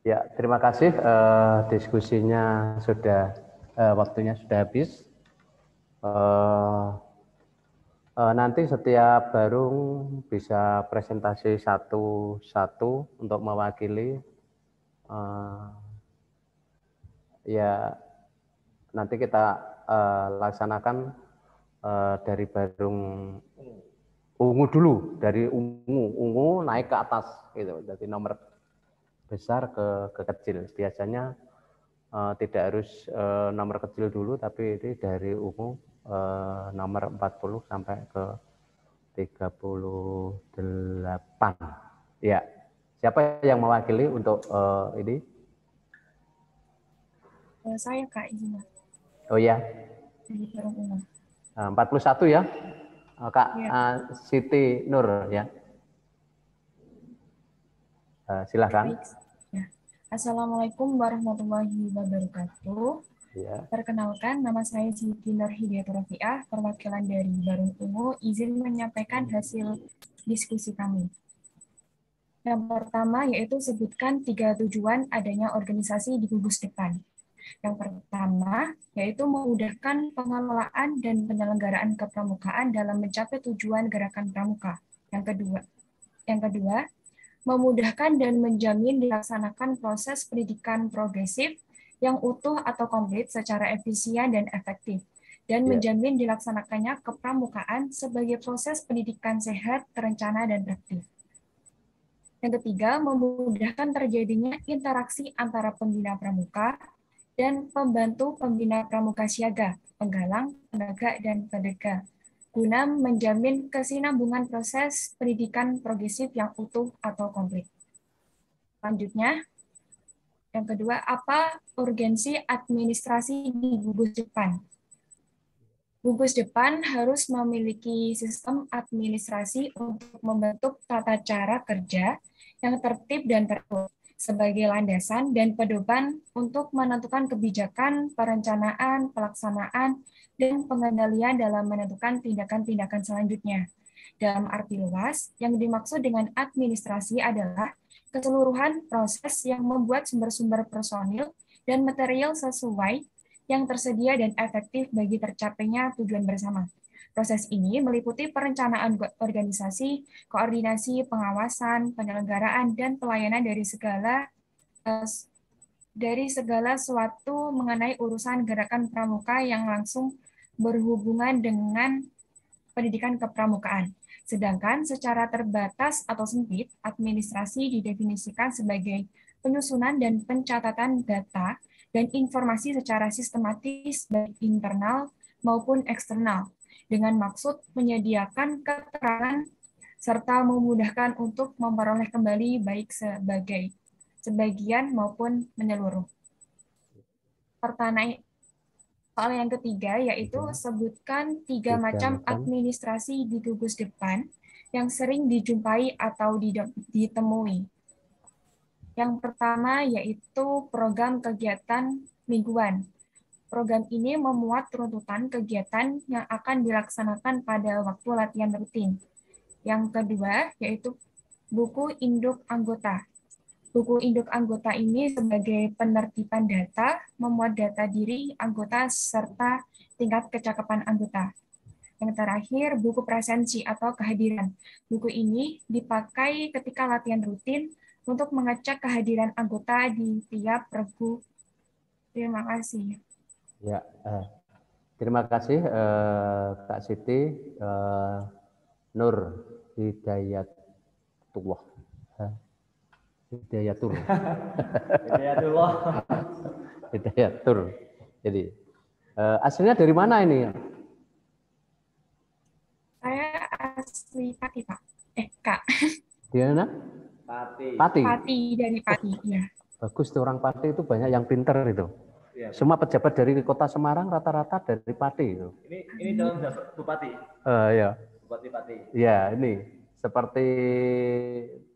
Ya, terima kasih. Diskusinya sudah waktunya sudah habis. Nanti setiap barung bisa presentasi satu-satu untuk mewakili. Ya, nanti kita laksanakan dari barung ungu dulu, dari ungu naik ke atas gitu. Jadi nomor besar ke kecil. Biasanya tidak harus nomor kecil dulu, tapi ini dari ungu nomor 40 sampai ke 38. Ya, siapa yang mewakili untuk ini? Saya Kak Izina. Oh ya, Dari Barung Ungu. 41 ya, Kak Ya. Siti Nur ya. Silahkan. Baik. Ya. Assalamualaikum warahmatullahi wabarakatuh. Ya. Perkenalkan, nama saya Siti Nur Hidayatul Rafiah, perwakilan dari Barung Ungu, izin menyampaikan hasil diskusi kami. Yang pertama yaitu sebutkan 3 tujuan adanya organisasi di gugus depan. Yang pertama yaitu memudahkan pengelolaan dan penyelenggaraan kepramukaan dalam mencapai tujuan gerakan pramuka. Yang kedua, memudahkan dan menjamin dilaksanakan proses pendidikan progresif yang utuh atau komplit secara efisien dan efektif, dan menjamin dilaksanakannya kepramukaan sebagai proses pendidikan sehat, terencana, dan praktis. Yang ketiga, memudahkan terjadinya interaksi antara pembina pramuka dan pembantu pembina pramuka siaga, penggalang, tenaga, dan pedega, guna menjamin kesinambungan proses pendidikan progresif yang utuh atau komplit. Selanjutnya, yang kedua, apa urgensi administrasi di gugus depan? Gugus depan harus memiliki sistem administrasi untuk membentuk tata cara kerja yang tertib dan teratur sebagai landasan dan pedoman untuk menentukan kebijakan, perencanaan, pelaksanaan, dan pengendalian dalam menentukan tindakan-tindakan selanjutnya. Dalam arti luas, yang dimaksud dengan administrasi adalah keseluruhan proses yang membuat sumber-sumber personil dan material sesuai yang tersedia dan efektif bagi tercapainya tujuan bersama. Proses ini meliputi perencanaan organisasi, koordinasi, pengawasan, penyelenggaraan, dan pelayanan dari segala suatu mengenai urusan gerakan pramuka yang langsung berhubungan dengan pendidikan kepramukaan. Sedangkan secara terbatas atau sempit, administrasi didefinisikan sebagai penyusunan dan pencatatan data dan informasi secara sistematis baik internal maupun eksternal, dengan maksud menyediakan keterangan serta memudahkan untuk memperoleh kembali baik sebagian maupun menyeluruh. Soal yang ketiga yaitu sebutkan 3 macam administrasi di gugus depan yang sering dijumpai atau ditemui. Yang pertama yaitu program kegiatan mingguan. Program ini memuat runtutan kegiatan yang akan dilaksanakan pada waktu latihan rutin. Yang kedua yaitu buku induk anggota. Buku induk anggota ini sebagai penertiban data, memuat data diri anggota serta tingkat kecakapan anggota. Yang terakhir, buku presensi atau kehadiran. Buku ini dipakai ketika latihan rutin untuk mengecek kehadiran anggota di tiap regu. Terima kasih. Ya, terima kasih Kak Siti Nur Hidayatullah. Hidayatur. Hidayatullah. Hidayatur. Jadi aslinya dari mana ini? Saya asli Pati, Pak. Kak. Di mana? Pati. Pati. Pati, dari Pati, ya. Bagus tuh, orang Pati itu banyak yang pinter itu. Ya. Semua pejabat dari kota Semarang rata-rata dari Pati itu. Ini calon bupati. Ya. Bupati Pati. Ya, ini seperti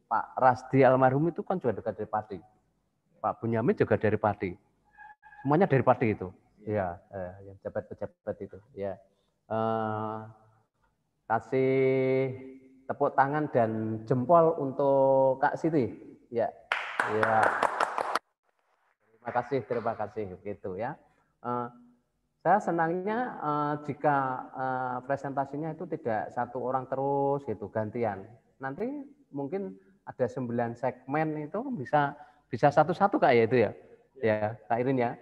Pak Rasdi almarhum itu kan juga dekat dari Pati. Pak Bunyamin juga dari Pati. Semuanya dari Pati itu. Ya, yang pejabat-pejabat itu. Ya. Kasih tepuk tangan dan jempol untuk Kak Siti. Ya. Ya. terima kasih gitu ya. Saya senangnya jika presentasinya itu tidak satu orang terus gitu gantian. Nanti mungkin ada 9 segmen itu bisa satu-satu Kak ya itu ya. Ya Kak Irin ya.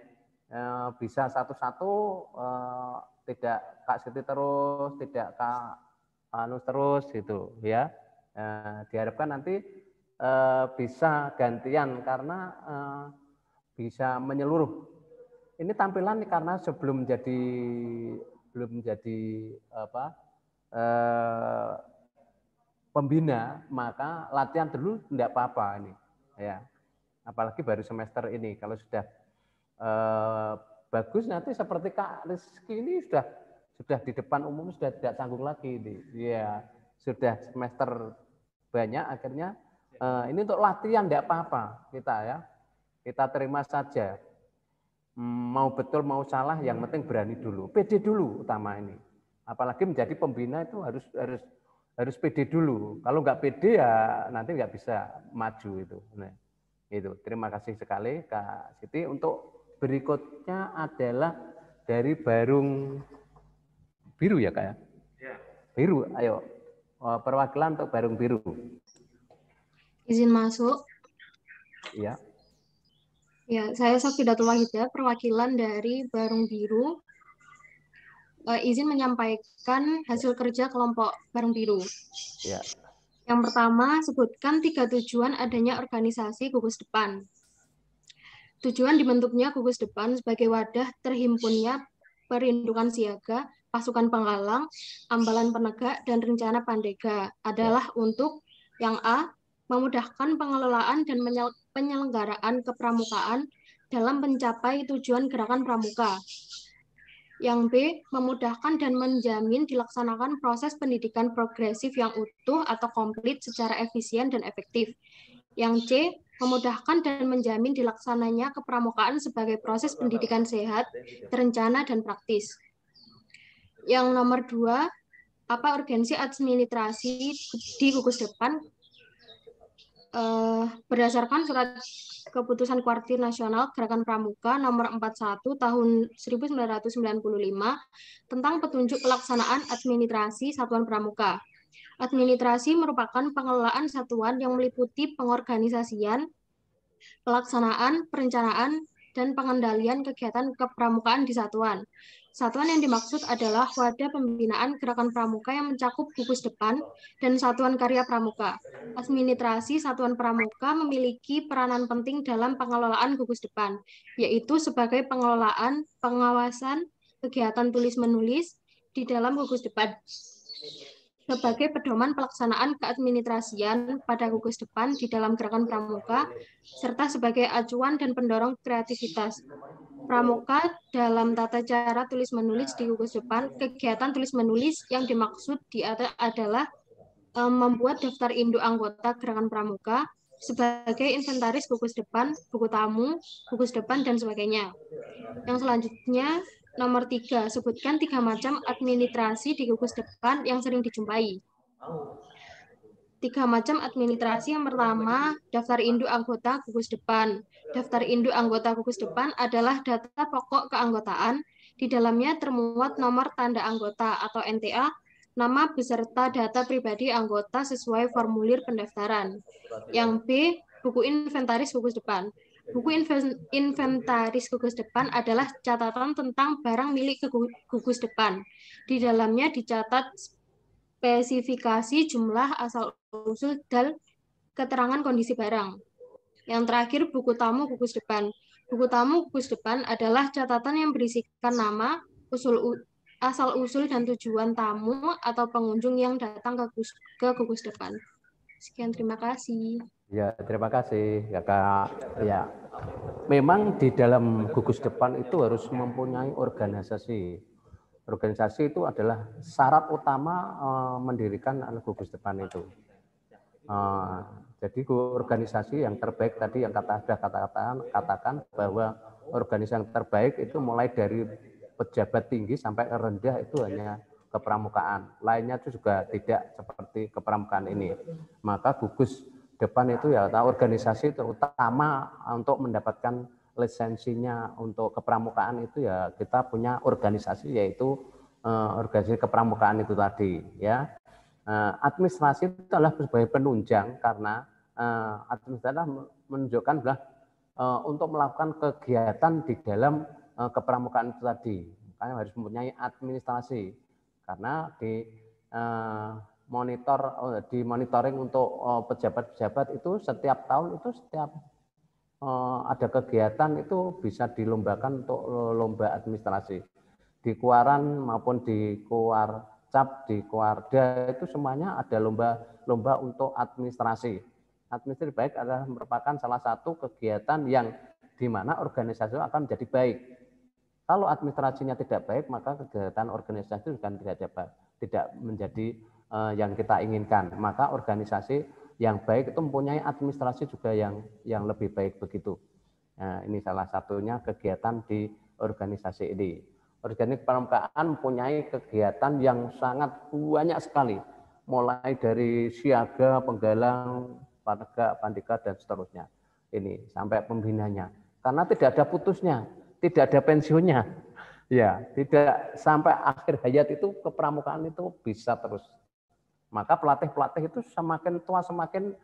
Bisa satu-satu tidak Kak Siti terus, tidak Kak Anus terus gitu ya. Diharapkan nanti bisa gantian karena bisa menyeluruh. Ini tampilan karena sebelum menjadi pembina, maka latihan dulu tidak apa-apa ini ya. Apalagi baru semester ini. Kalau sudah bagus nanti seperti Kak Rizky ini sudah di depan umum sudah tidak canggung lagi ini. Ya, sudah semester banyak akhirnya ini untuk latihan tidak apa-apa kita ya. Kita terima saja. Mau betul mau salah yang penting berani dulu. PD dulu utama ini. Apalagi menjadi pembina itu harus PD dulu. Kalau nggak PD ya nanti nggak bisa maju itu. Nah, itu. Terima kasih sekali Kak Siti. Untuk berikutnya adalah dari Barung Biru ya Kak ya? Biru, ayo. Perwakilan untuk Barung Biru. Izin masuk. Iya. Ya, saya Safidatul Wahidah, perwakilan dari Barung Biru. Izin menyampaikan hasil kerja kelompok Barung Biru. Ya. Yang pertama, sebutkan 3 tujuan adanya organisasi Gugus Depan. Tujuan dibentuknya Gugus Depan sebagai wadah terhimpunnya perlindungan siaga, pasukan penghalang, ambalan penegak, dan rencana Pandega adalah untuk yang A, memudahkan pengelolaan dan penyelenggaraan kepramukaan dalam mencapai tujuan gerakan pramuka. Yang B, memudahkan dan menjamin dilaksanakan proses pendidikan progresif yang utuh atau komplit secara efisien dan efektif. Yang C, memudahkan dan menjamin dilaksananya kepramukaan sebagai proses pendidikan sehat, terencana, dan praktis. Yang nomor 2, apa urgensi administrasi di Gugus Depan? Berdasarkan surat keputusan Kuartir Nasional Gerakan Pramuka nomor 41 tahun 1995 tentang petunjuk pelaksanaan administrasi satuan pramuka. Administrasi merupakan pengelolaan satuan yang meliputi pengorganisasian, pelaksanaan, perencanaan, dan pengendalian kegiatan kepramukaan di satuan. Satuan yang dimaksud adalah wadah pembinaan gerakan pramuka yang mencakup Gugus Depan dan Satuan Karya Pramuka. Administrasi Satuan Pramuka memiliki peranan penting dalam pengelolaan Gugus Depan, yaitu sebagai pengelolaan, pengawasan, kegiatan tulis-menulis di dalam Gugus Depan, sebagai pedoman pelaksanaan keadministrasian pada Gugus Depan di dalam gerakan pramuka, serta sebagai acuan dan pendorong kreativitas. Pramuka dalam tata cara tulis-menulis di Gugus Depan, kegiatan tulis-menulis yang dimaksud adalah membuat daftar induk anggota gerakan pramuka sebagai inventaris Gugus Depan, buku tamu, Gugus Depan, dan sebagainya. Yang selanjutnya, nomor 3, sebutkan 3 macam administrasi di Gugus Depan yang sering dijumpai. 3 macam administrasi. Yang pertama, daftar induk anggota Gugus Depan. Daftar induk anggota Gugus Depan adalah data pokok keanggotaan. Di dalamnya termuat nomor tanda anggota atau NTA, nama beserta data pribadi anggota sesuai formulir pendaftaran. Yang B, buku inventaris Gugus Depan. Buku inventaris Gugus Depan adalah catatan tentang barang milik Gugus Depan. Di dalamnya dicatat spesifikasi, jumlah, asal-usul, dan keterangan kondisi barang. Yang terakhir, buku tamu Gugus Depan. Buku tamu Gugus Depan adalah catatan yang berisikan nama, asal-usul, dan tujuan tamu atau pengunjung yang datang ke Gugus Depan. Sekian, terima kasih. Ya, terima kasih ya Kak. Ya, memang di dalam Gugus Depan itu harus mempunyai organisasi. Organisasi itu adalah syarat utama mendirikan Gugus Depan itu. Jadi organisasi yang terbaik tadi yang katakan bahwa organisasi yang terbaik itu mulai dari pejabat tinggi sampai rendah itu hanya kepramukaan. Lainnya itu juga tidak seperti kepramukaan ini. Maka Gugus Depan itu ya organisasi terutama untuk mendapatkan lisensinya untuk kepramukaan itu ya kita punya organisasi, yaitu organisasi kepramukaan itu tadi ya. Administrasi itu adalah sebagai penunjang, karena administrasi adalah menunjukkan untuk melakukan kegiatan di dalam kepramukaan itu tadi. Makanya harus mempunyai administrasi, karena di monitoring untuk pejabat-pejabat itu setiap tahun itu setiap ada kegiatan itu bisa dilombakan untuk lomba administrasi. Di Kuaran maupun di Kuarcap, di Kuarda itu semuanya ada lomba untuk administrasi. Administrasi baik adalah merupakan salah satu kegiatan yang di mana organisasi akan menjadi baik. Kalau administrasinya tidak baik, maka kegiatan organisasi juga tidak menjadi yang kita inginkan. Maka organisasi yang baik itu mempunyai administrasi juga yang lebih baik begitu. Nah, ini salah satunya kegiatan di organisasi ini. Organisasi kepramukaan mempunyai kegiatan yang sangat banyak sekali, mulai dari siaga, penggalang, pandega, dan seterusnya. Ini sampai pembinanya. Karena tidak ada putusnya, tidak ada pensiunnya. Ya, tidak sampai akhir hayat itu kepramukaan itu bisa terus. Maka pelatih-pelatih itu semakin tua semakin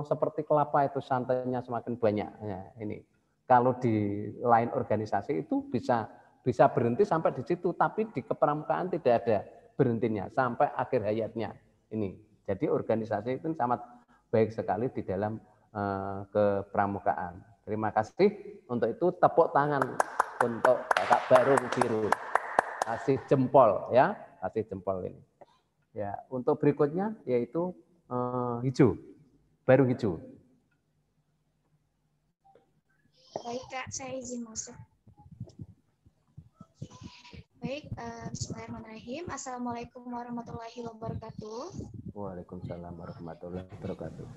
seperti kelapa itu santainya semakin banyak. Ya, ini kalau di lain organisasi itu bisa berhenti sampai di situ, tapi di kepramukaan tidak ada berhentinya sampai akhir hayatnya. Ini jadi organisasi itu sangat baik sekali di dalam kepramukaan. Terima kasih untuk itu, tepuk tangan untuk Kakak Barung Biru. Kasih jempol ya, kasih jempol ini. Ya, untuk berikutnya yaitu hijau, baru hijau. Baik Kak, saya izin masuk. Baik, bismillahirrahmanirrahim. Assalamualaikum warahmatullahi wabarakatuh. Waalaikumsalam warahmatullahi wabarakatuh.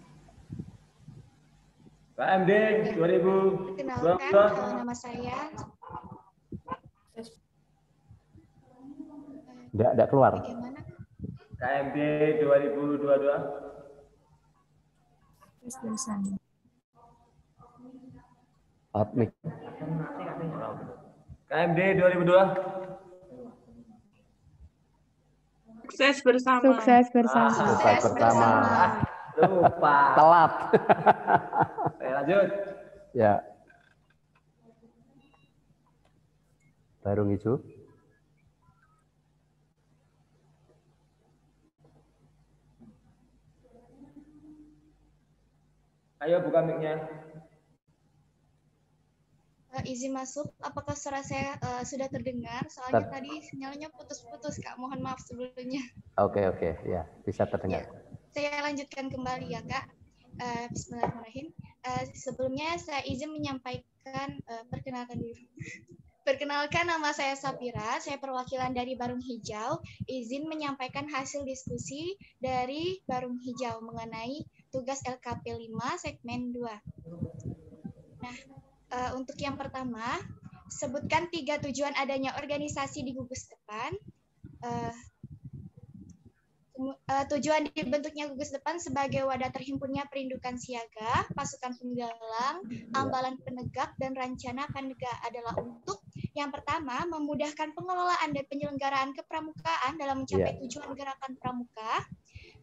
KMD 2022. Perkenalkan, nama saya. Tidak keluar. Bagaimana? KMD 2022. Admik. KMD 2002. Sukses bersama. Sukses bersama. Sukses bersama. Lupa. Telat. Lanjut. Ya. Barung hijau. Ayo buka mic-nya. Izin masuk, apakah suara saya sudah terdengar? Soalnya tadi sinyalnya putus-putus, Kak. Mohon maaf sebelumnya. Oke, ya, bisa terdengar. Ya, saya lanjutkan kembali ya, Kak. Bismillahirrahmanirrahim. Sebelumnya saya izin menyampaikan, perkenalkan dulu. Perkenalkan, nama saya Sapira, saya perwakilan dari Barung Hijau. Izin menyampaikan hasil diskusi dari Barung Hijau mengenai tugas LKP 5 segmen 2. Nah, untuk yang pertama, sebutkan 3 tujuan adanya organisasi di gugus depan. Tujuan dibentuknya gugus depan sebagai wadah terhimpunnya perindukan siaga, pasukan penggalang, ambalan penegak, dan rencana pandega adalah untuk yang pertama, memudahkan pengelolaan dan penyelenggaraan kepramukaan dalam mencapai tujuan gerakan pramuka.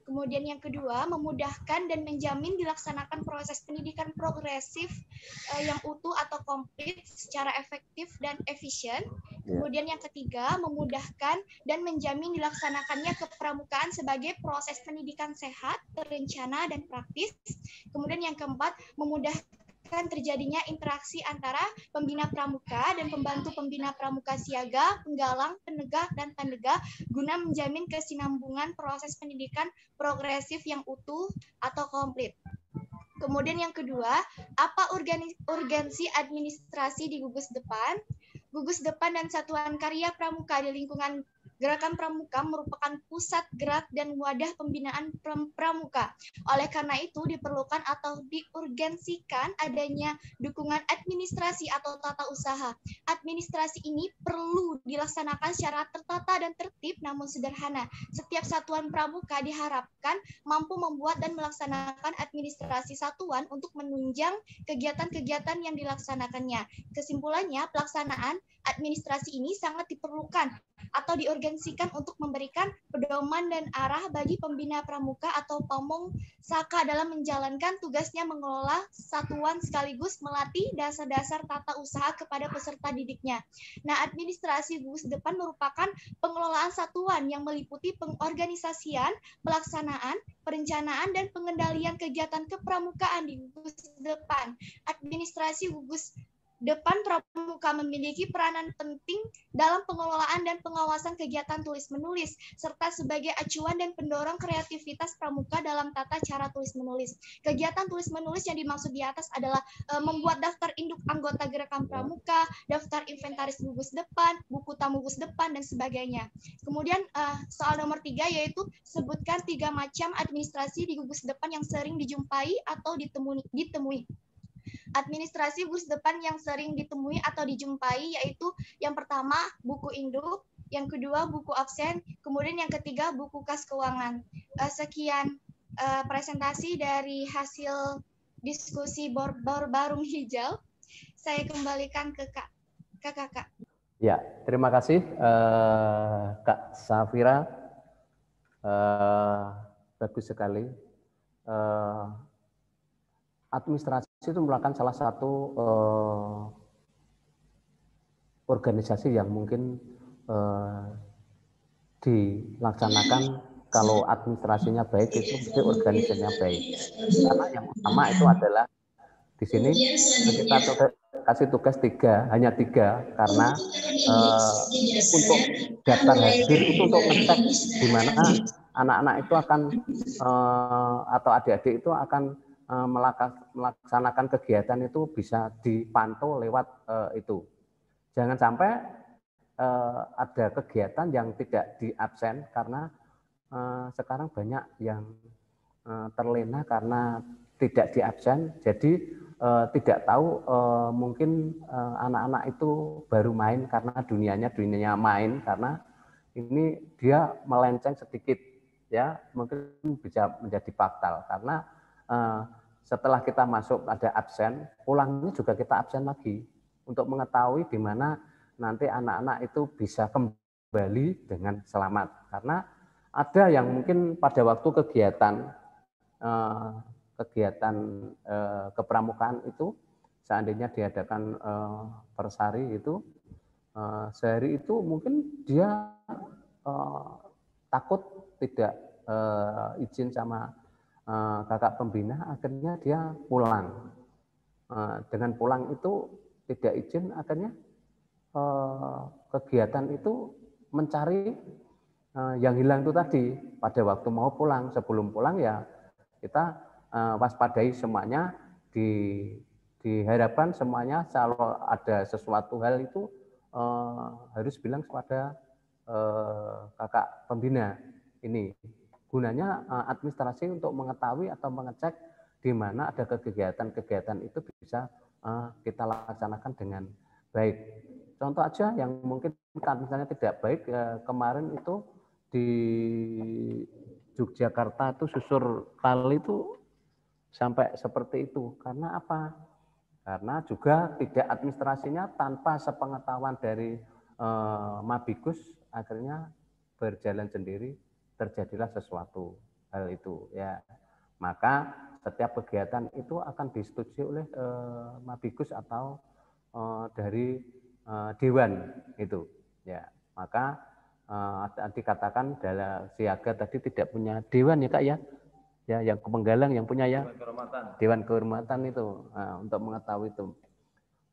Kemudian yang kedua, memudahkan dan menjamin dilaksanakan proses pendidikan progresif yang utuh atau komplit secara efektif dan efisien. Kemudian yang ketiga, memudahkan dan menjamin dilaksanakannya kepramukaan sebagai proses pendidikan sehat, terencana, dan praktis. Kemudian yang keempat, memudahkan terjadinya interaksi antara pembina pramuka dan pembantu pembina pramuka siaga, penggalang, penegak, dan pandega guna menjamin kesinambungan proses pendidikan progresif yang utuh atau komplit. Kemudian yang kedua, apa urgensi administrasi di gugus depan? Gugus depan dan satuan karya pramuka di lingkungan Gerakan Pramuka merupakan pusat gerak dan wadah pembinaan pramuka. Oleh karena itu diperlukan atau diurgensikan adanya dukungan administrasi atau tata usaha. Administrasi ini perlu dilaksanakan secara tertata dan tertib namun sederhana. Setiap satuan pramuka diharapkan mampu membuat dan melaksanakan administrasi satuan untuk menunjang kegiatan-kegiatan yang dilaksanakannya. Kesimpulannya, pelaksanaan administrasi ini sangat diperlukan atau diurgensikan untuk memberikan pedoman dan arah bagi pembina pramuka atau pamong saka dalam menjalankan tugasnya mengelola satuan sekaligus melatih dasar-dasar tata usaha kepada peserta didiknya. Nah, administrasi gugus depan merupakan pengelolaan satuan yang meliputi pengorganisasian, pelaksanaan, perencanaan, dan pengendalian kegiatan kepramukaan di gugus depan. Administrasi gugus depan pramuka memiliki peranan penting dalam pengelolaan dan pengawasan kegiatan tulis-menulis, serta sebagai acuan dan pendorong kreativitas pramuka dalam tata cara tulis-menulis. Kegiatan tulis-menulis yang dimaksud di atas adalah membuat daftar induk anggota gerakan pramuka, daftar inventaris gugus depan, buku tamu gugus depan, dan sebagainya. Kemudian soal nomor 3 yaitu sebutkan 3 macam administrasi di gugus depan yang sering dijumpai atau ditemui. Administrasi gugus depan yang sering ditemui atau dijumpai yaitu yang pertama buku induk, yang kedua buku absen, kemudian yang ketiga buku kas keuangan. Sekian presentasi dari hasil diskusi Barung Hijau. Saya kembalikan ke kakak. Ya, terima kasih Kak Safira. Bagus sekali. Administrasi itu merupakan salah satu organisasi yang mungkin dilaksanakan kalau administrasinya baik itu mesti organisasinya baik. Karena yang utama itu adalah di sini kita kasih tugas hanya tiga karena untuk daftar hadir itu untuk ngecek di mana anak-anak itu akan atau adik-adik itu akan melaksanakan kegiatan itu bisa dipantau lewat itu. Jangan sampai ada kegiatan yang tidak diabsen karena sekarang banyak yang terlena karena tidak diabsen. Jadi tidak tahu mungkin anak-anak itu baru main karena dunianya main karena ini dia melenceng sedikit ya mungkin bisa menjadi fatal karena setelah kita masuk ada absen, pulangnya juga kita absen lagi untuk mengetahui di mana nanti anak-anak itu bisa kembali dengan selamat. Karena ada yang mungkin pada waktu kegiatan kepramukaan itu seandainya diadakan persari itu sehari itu mungkin dia takut tidak izin sama kakak pembina, akhirnya dia pulang. Dengan pulang itu tidak izin, akhirnya kegiatan itu mencari yang hilang itu tadi. Pada waktu mau pulang, sebelum pulang ya kita waspadai semuanya, diharapkan semuanya kalau ada sesuatu hal itu harus bilang kepada kakak pembina ini. Gunanya administrasi untuk mengetahui atau mengecek di mana ada kegiatan-kegiatan itu bisa kita laksanakan dengan baik. Contoh aja yang mungkin misalnya tidak baik kemarin itu di Yogyakarta itu susur kali itu sampai seperti itu. Karena apa? Karena juga tidak administrasinya tanpa sepengetahuan dari Mabigus akhirnya berjalan sendiri. Terjadilah sesuatu hal itu ya, maka setiap kegiatan itu akan disetujui oleh Mabigus atau dari dewan itu ya. Maka dikatakan dalam siaga tadi tidak punya dewan ya Kak ya, yang penggalang yang punya ya dewan kehormatan itu untuk mengetahui itu.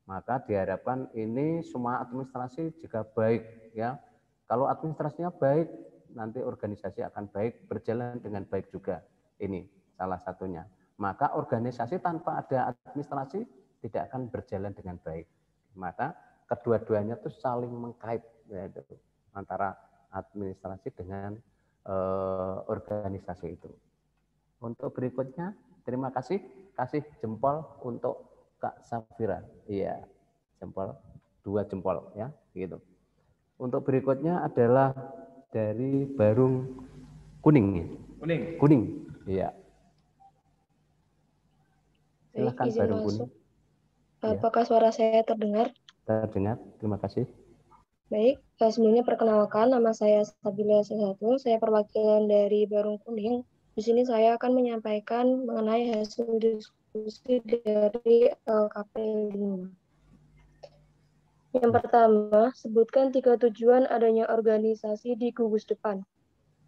Maka diharapkan ini semua administrasi jika baik ya, kalau administrasinya baik nanti organisasi akan baik, berjalan dengan baik juga. Ini salah satunya. Maka organisasi tanpa ada administrasi tidak akan berjalan dengan baik. Maka kedua-duanya itu saling mengkait, yaitu antara administrasi dengan organisasi itu. Untuk berikutnya, terima kasih, kasih jempol untuk Kak Safira. Iya, jempol, 2 jempol ya, gitu. Untuk berikutnya adalah dari Barung Kuning. Kuning, iya. Silakan izin Barung masuk. Kuning. Ya. Apakah suara saya terdengar? Terdengar, terima kasih. Baik, sebelumnya perkenalkan, nama saya Sabila Sesatu, saya perwakilan dari Barung Kuning. Di sini saya akan menyampaikan mengenai hasil diskusi dari LKP 5. Yang pertama, sebutkan 3 tujuan adanya organisasi di gugus depan.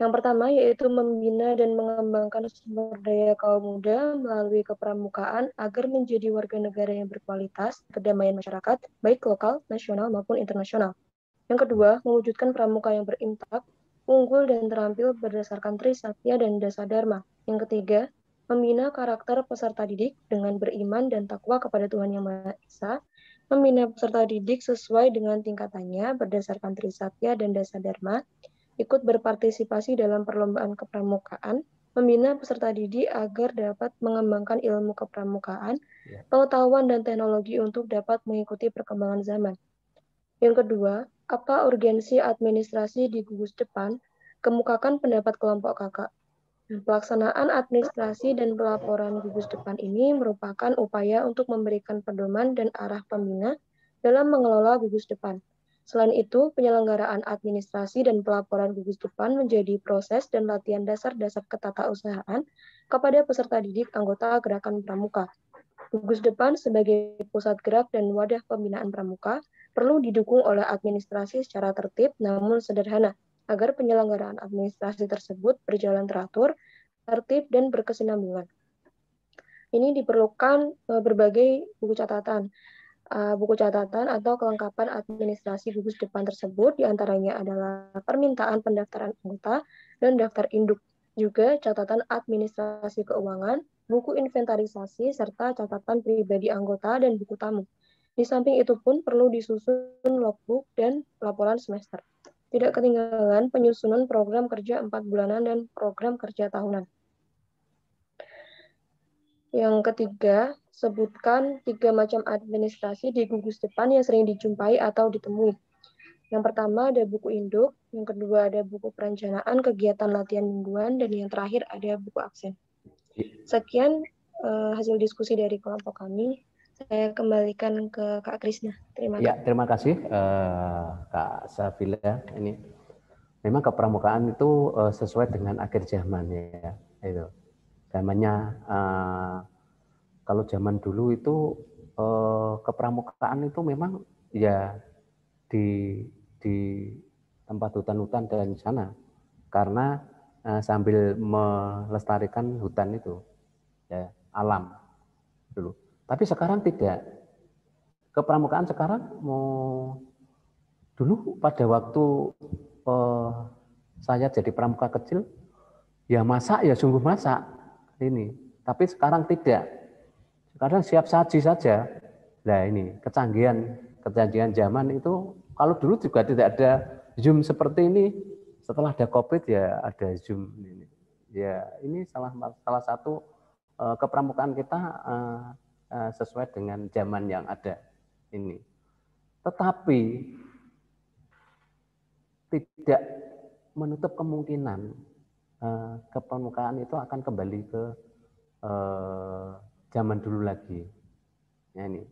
Yang pertama yaitu membina dan mengembangkan sumber daya kaum muda melalui kepramukaan agar menjadi warga negara yang berkualitas, perdamaian masyarakat, baik lokal, nasional maupun internasional. Yang kedua, mewujudkan pramuka yang berimpak, unggul dan terampil berdasarkan Trisatya dan Dasa Dharma. Yang ketiga, membina karakter peserta didik dengan beriman dan takwa kepada Tuhan Yang Maha Esa, membina peserta didik sesuai dengan tingkatannya berdasarkan Trisatya dan Dasa Dharma, ikut berpartisipasi dalam perlombaan kepramukaan, membina peserta didik agar dapat mengembangkan ilmu kepramukaan, pengetahuan dan teknologi untuk dapat mengikuti perkembangan zaman. Yang kedua, apa urgensi administrasi di gugus depan? Kemukakan pendapat kelompok kakak. Pelaksanaan administrasi dan pelaporan gugus depan ini merupakan upaya untuk memberikan pedoman dan arah pembina dalam mengelola gugus depan. Selain itu, penyelenggaraan administrasi dan pelaporan gugus depan menjadi proses dan latihan dasar-dasar ketatausahaan kepada peserta didik anggota gerakan pramuka. Gugus depan sebagai pusat gerak dan wadah pembinaan pramuka perlu didukung oleh administrasi secara tertib namun sederhana, agar penyelenggaraan administrasi tersebut berjalan teratur, tertib, dan berkesinambungan. Ini diperlukan berbagai buku catatan atau kelengkapan administrasi gugus depan tersebut, diantaranya adalah permintaan pendaftaran anggota dan daftar induk, juga catatan administrasi keuangan, buku inventarisasi, serta catatan pribadi anggota dan buku tamu. Di samping itu pun perlu disusun logbook dan laporan semester. Tidak ketinggalan penyusunan program kerja 4 bulanan dan program kerja tahunan. Yang ketiga, sebutkan 3 macam administrasi di gugus depan yang sering dijumpai atau ditemui. Yang pertama ada buku induk, yang kedua ada buku perencanaan kegiatan latihan mingguan, dan yang terakhir ada buku absen. Sekian hasil diskusi dari kelompok kami. Saya kembalikan ke Kak Krisna. Terima kasih. Ya, terima kasih Kak Safila. Ini memang kepramukaan itu sesuai dengan akhir zaman ya. Itu zamannya kalau zaman dulu itu kepramukaan itu memang ya di tempat hutan-hutan dan sana karena sambil melestarikan hutan itu ya alam dulu. Tapi sekarang tidak. Kepramukaan sekarang dulu pada waktu saya jadi pramuka kecil, ya masak ya sungguh masak ini. Tapi sekarang tidak. Sekarang siap saji saja. Nah ini kecanggihan zaman itu kalau dulu juga tidak ada Zoom seperti ini. Setelah ada COVID ya ada Zoom ini. Ya ini salah satu kepramukaan kita sesuai dengan zaman yang ada ini. Tetapi tidak menutup kemungkinan kepramukaan itu akan kembali ke zaman dulu lagi. Ya, ini.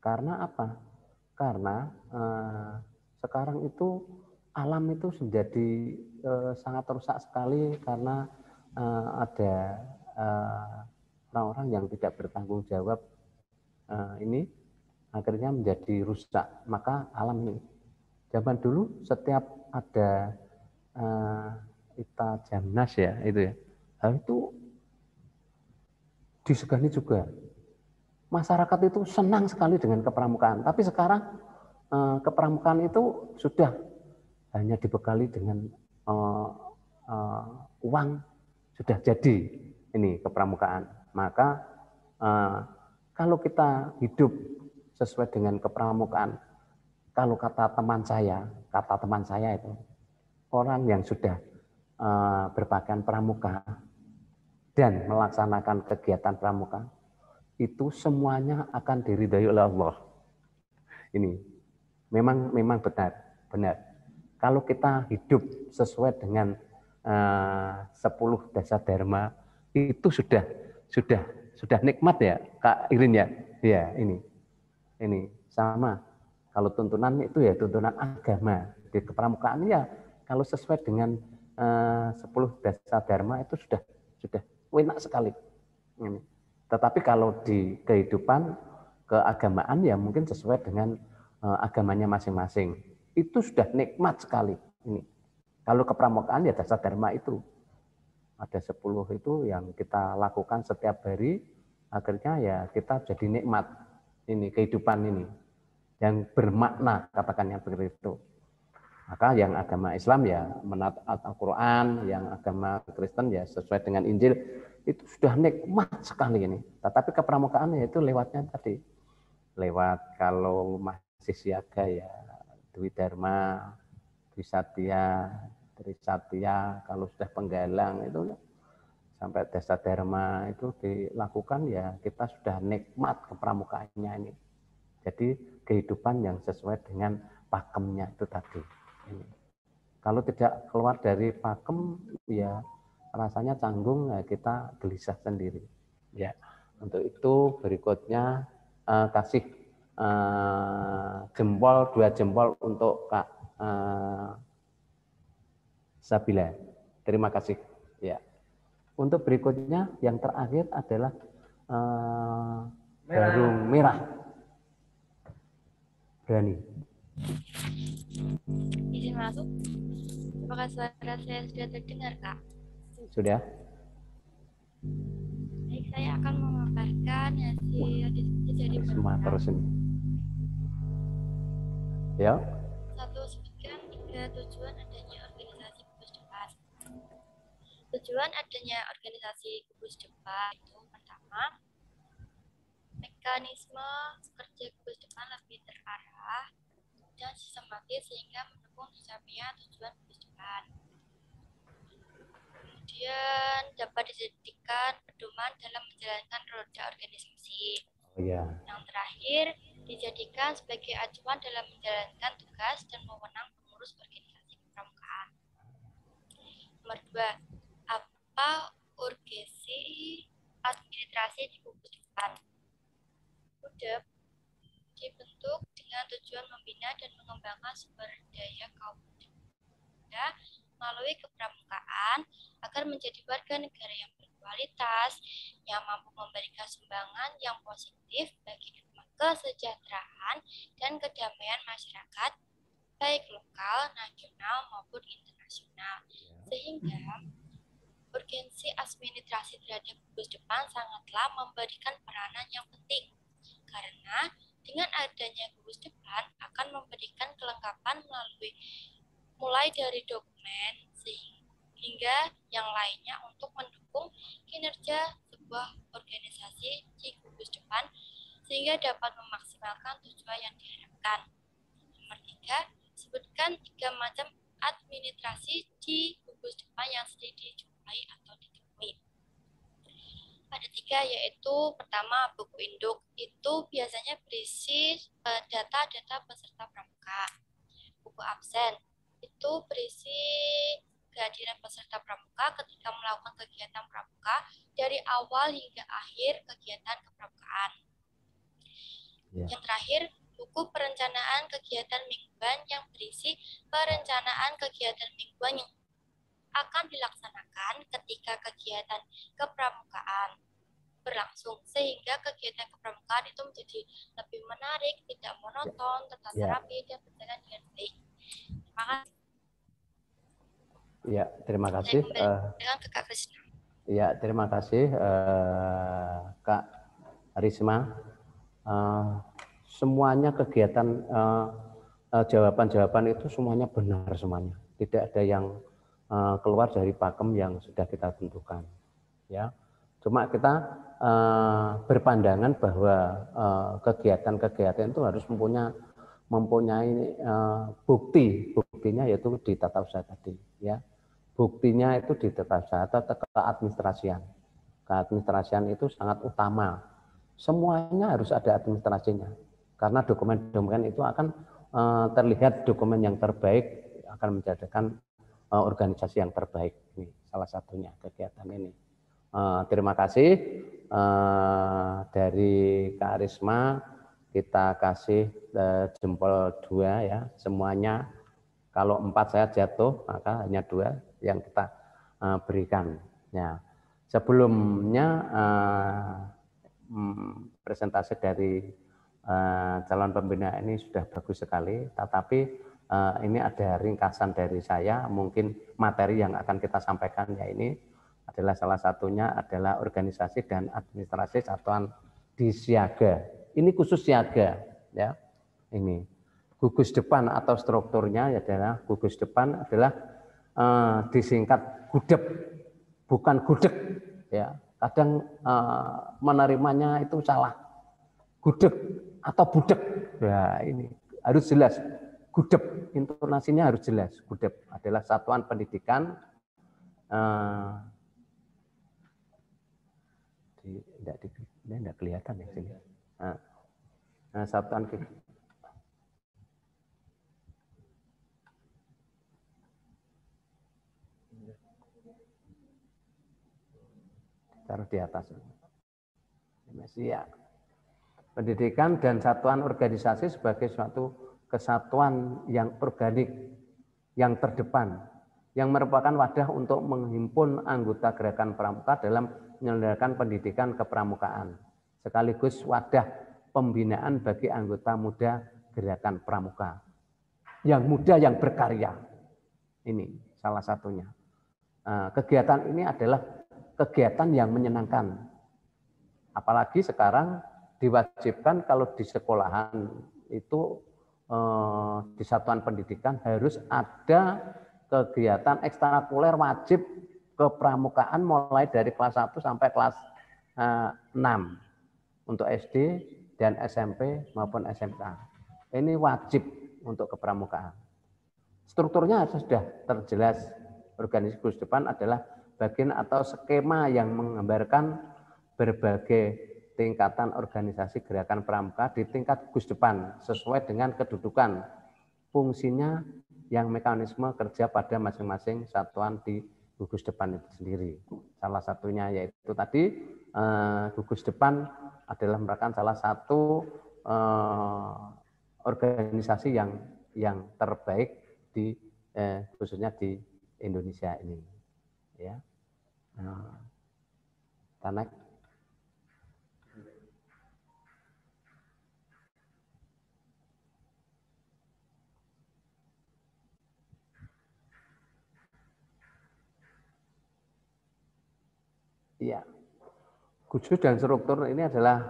Karena apa? Karena sekarang itu alam itu menjadi sangat rusak sekali karena ada orang-orang yang tidak bertanggung jawab ini akhirnya menjadi rusak. Maka alam ini zaman dulu setiap ada Ita Jamnas ya itu ya, hal itu disegani juga. Masyarakat itu senang sekali dengan kepramukaan. Tapi sekarang kepramukaan itu sudah hanya dibekali dengan uang, sudah jadi ini kepramukaan. Maka kalau kita hidup sesuai dengan kepramukaan, kalau kata teman saya itu, orang yang sudah berpakaian pramuka dan melaksanakan kegiatan pramuka itu semuanya akan diridhai oleh Allah. Ini memang benar. Kalau kita hidup sesuai dengan 10 dasar dharma itu sudah nikmat ya, Kak Irin ya. Ya, ini sama. Kalau tuntunan itu ya tuntunan agama. Di kepramukaan ya kalau sesuai dengan 10 dasar dharma itu sudah enak sekali. Ini. Tetapi kalau di kehidupan keagamaan ya mungkin sesuai dengan agamanya masing-masing. Itu sudah nikmat sekali. Ini. Kalau kepramukaan ya dasar dharma itu. Ada 10 itu yang kita lakukan setiap hari, akhirnya ya kita jadi nikmat. Ini kehidupan ini. Yang bermakna, katakan yang begitu itu. Maka yang agama Islam ya menaat Al-Quran, yang agama Kristen ya sesuai dengan Injil, itu sudah nikmat sekali ini. Tetapi kepramukaan itu lewatnya tadi. Lewat kalau masih siaga ya Dwi Dharma, Dwi Satya, Trisatya, kalau sudah penggalang itu sampai Dasa Dharma itu dilakukan ya kita sudah nikmat kepramukaannya ini. Jadi kehidupan yang sesuai dengan pakemnya itu tadi. Kalau tidak keluar dari pakem ya rasanya canggung ya kita gelisah sendiri. Ya, untuk itu berikutnya kasih jempol 2 jempol untuk Kak Sabila. Terima kasih. Ya. Untuk berikutnya yang terakhir adalah Barung Merah. Berani. Izin masuk. Apakah suara saya sudah terdengar, Kak? Sudah. Baik, saya akan memaparkan hasil diskusi dari terus ini. Ya. 1. Sebutkan 3 tujuan adanya organisasi gugus depan. Tujuan adanya organisasi gugus depan itu pertama, mekanisme kerja gugus depan lebih terarah dan sistematis sehingga mendukung tercapainya tujuan gugus depan. Kemudian dapat dijadikan pedoman dalam menjalankan roda organisasi. Yang terakhir, dijadikan sebagai acuan dalam menjalankan tugas dan wewenang pengurus organisasi kepramukaan. Nomor 2, apa urgensi administrasi di gugus depan? UDEP dibentuk dengan tujuan membina dan mengembangkan sumber daya kaum muda melalui kepramukaan agar menjadi warga negara yang berkualitas, yang mampu memberikan sumbangan yang positif bagi kesejahteraan dan kedamaian masyarakat, baik lokal, nasional, maupun internasional. Sehingga urgensi administrasi terhadap gugus depan sangatlah memberikan peranan yang penting, karena dengan adanya gugus depan akan memberikan kelengkapan mulai dari dokumen hingga yang lainnya untuk mendukung kinerja sebuah organisasi di gugus depan sehingga dapat memaksimalkan tujuan yang diharapkan. Nomor 3, sebutkan 3 macam administrasi di gugus depan yang sering dijumpai atau ditemui. Ada 3, yaitu pertama buku induk, itu biasanya berisi data-data peserta pramuka. Buku absen, itu berisi kehadiran peserta pramuka ketika melakukan kegiatan pramuka dari awal hingga akhir kegiatan kepramukaan. Yang terakhir, buku perencanaan kegiatan mingguan yang berisi perencanaan kegiatan mingguan yang akan dilaksanakan ketika kegiatan kepramukaan berlangsung, sehingga kegiatan kepramukaan itu menjadi lebih menarik, tidak monoton, tertata rapi, dan berjalan dengan baik. Terima kasih. Ya, terima kasih. Kak Krisna. Ya, terima kasih Kak Risma. Semuanya kegiatan jawaban-jawaban itu semuanya benar semuanya. Tidak ada yang keluar dari pakem yang sudah kita tentukan. Ya, cuma kita berpandangan bahwa kegiatan-kegiatan itu harus mempunyai bukti buktinya yaitu di tata usaha tadi, ya. Buktinya itu di tata usaha atau keadministrasian. Keadministrasian itu sangat utama. Semuanya harus ada administrasinya. Karena dokumen-dokumen itu akan terlihat dokumen yang terbaik, akan menjadikan organisasi yang terbaik. Ini salah satunya kegiatan ini. Terima kasih dari Kak Arisma, kita kasih jempol 2 ya semuanya. Kalau 4 saya jatuh, maka hanya 2 yang kita berikan. Ya. Sebelumnya presentasi dari calon pembina ini sudah bagus sekali, tetapi ini ada ringkasan dari saya, mungkin materi yang akan kita sampaikan ya ini adalah salah satunya adalah organisasi dan administrasi satuan di siaga. Ini khusus siaga ya. Ini gugus depan atau strukturnya adalah gugus depan adalah disingkat gudep, bukan gudeg ya. Kadang menerimanya itu salah. Gudeg atau budeg. Ya, ini harus jelas. Gudep, intonasinya harus jelas. Gudep adalah satuan pendidikan tidak kelihatan ya sini. Satuan taruh di atas. Ya. Pendidikan dan satuan organisasi sebagai suatu kesatuan yang organik, yang terdepan, yang merupakan wadah untuk menghimpun anggota gerakan pramuka dalam menyelenggarakan pendidikan kepramukaan, sekaligus wadah pembinaan bagi anggota muda gerakan pramuka. Yang muda yang berkarya. Ini salah satunya. Kegiatan ini adalah kegiatan yang menyenangkan. Apalagi sekarang diwajibkan kalau di sekolahan itu di satuan pendidikan harus ada kegiatan ekstrakurikuler wajib kepramukaan mulai dari kelas 1 sampai kelas 6 untuk SD dan SMP maupun SMK. Ini wajib untuk kepramukaan. Strukturnya sudah terjelas. Organisasi gugus depan adalah bagian atau skema yang menggambarkan berbagai tingkatan organisasi gerakan pramuka di tingkat gugus depan sesuai dengan kedudukan fungsinya yang mekanisme kerja pada masing-masing satuan di gugus depan itu sendiri. Salah satunya yaitu tadi gugus depan adalah merupakan salah satu organisasi yang terbaik di khususnya di Indonesia ini. Ya. Tanak. Iya. Khusus dan struktur ini adalah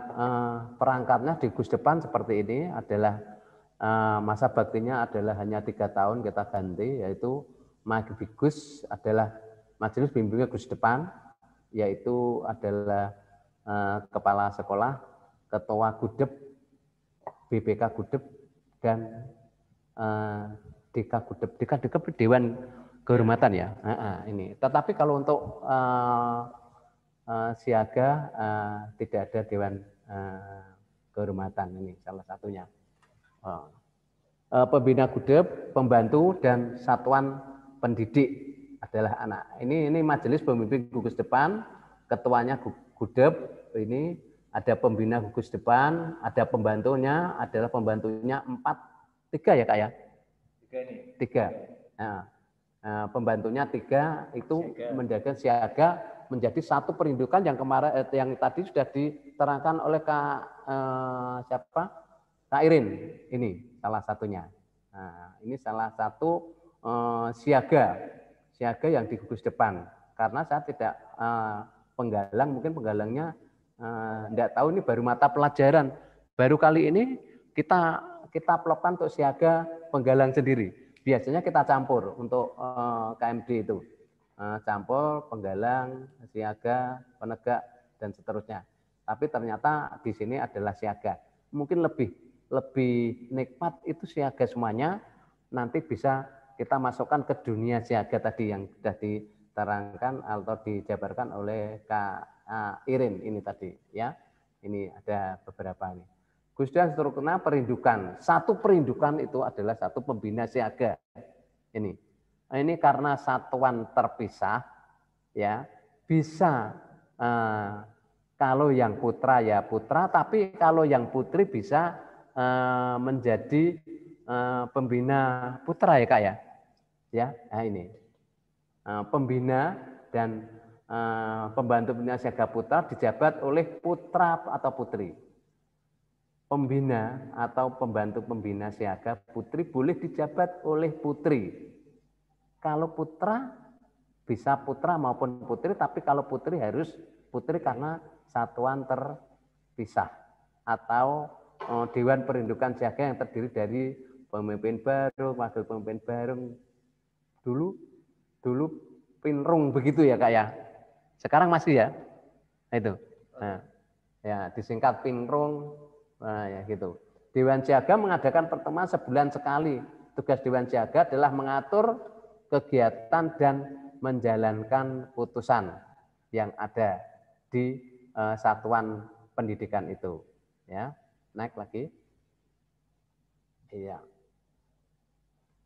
perangkatnya di Gus depan seperti ini adalah masa baktinya adalah hanya 3 tahun kita ganti, yaitu Magibigus adalah Majelis Bimbingan Gus depan, yaitu adalah kepala sekolah, ketua Gudep, BPK Gudep, dan DK Gudep. DK Dewan Kehormatan ya. Ini. Tetapi kalau untuk siaga tidak ada Dewan Kehormatan, ini salah satunya. Pembina Gudep, pembantu dan satuan pendidik adalah anak. Ini majelis pemimpin gugus depan, ketuanya Gudep, ini ada pembina gugus depan, ada pembantunya, adalah pembantunya 3 ya Kak ya? 3 ini. 3. Nah, pembantunya 3 itu menjaga siaga menjadi satu perindukan yang kemarin yang tadi sudah diterangkan oleh Kak Irin. Ini salah satunya. Nah, ini salah satu siaga yang di gugus depan. Karena saya tidak penggalang, mungkin penggalangnya tidak tahu, ini baru mata pelajaran. Baru kali ini kita pelopkan untuk siaga penggalang sendiri. Biasanya kita campur untuk KMD itu. Campur, penggalang, siaga, penegak, dan seterusnya. Tapi ternyata di sini adalah siaga. Mungkin lebih nikmat itu siaga semuanya, nanti bisa kita masukkan ke dunia siaga tadi yang sudah diterangkan atau dijabarkan oleh Kak Irin ini tadi ya. Ini ada beberapa ini. Gus Dur strukturnya perindukan. Satu perindukan itu adalah satu pembina siaga. Ini karena satuan terpisah ya, bisa kalau yang putra ya putra, tapi kalau yang putri bisa menjadi pembina putra ya Kak ya. Ya, nah ini pembina dan pembantu pembina siaga putra dijabat oleh putra atau putri. Pembina atau pembantu pembina siaga putri boleh dijabat oleh putri. Kalau putra bisa putra maupun putri, tapi kalau putri harus putri karena satuan terpisah atau Dewan Perindukan Siaga yang terdiri dari pemimpin baru, wakil pemimpin baru. Dulu pinrung begitu ya Kak ya. Sekarang masih ya. Nah, itu. Nah, ya disingkat pinrung. Nah, ya gitu. Dewan Siaga mengadakan pertemuan sebulan sekali. Tugas Dewan Siaga adalah mengatur kegiatan dan menjalankan putusan yang ada di satuan pendidikan itu. Ya, naik lagi. Iya.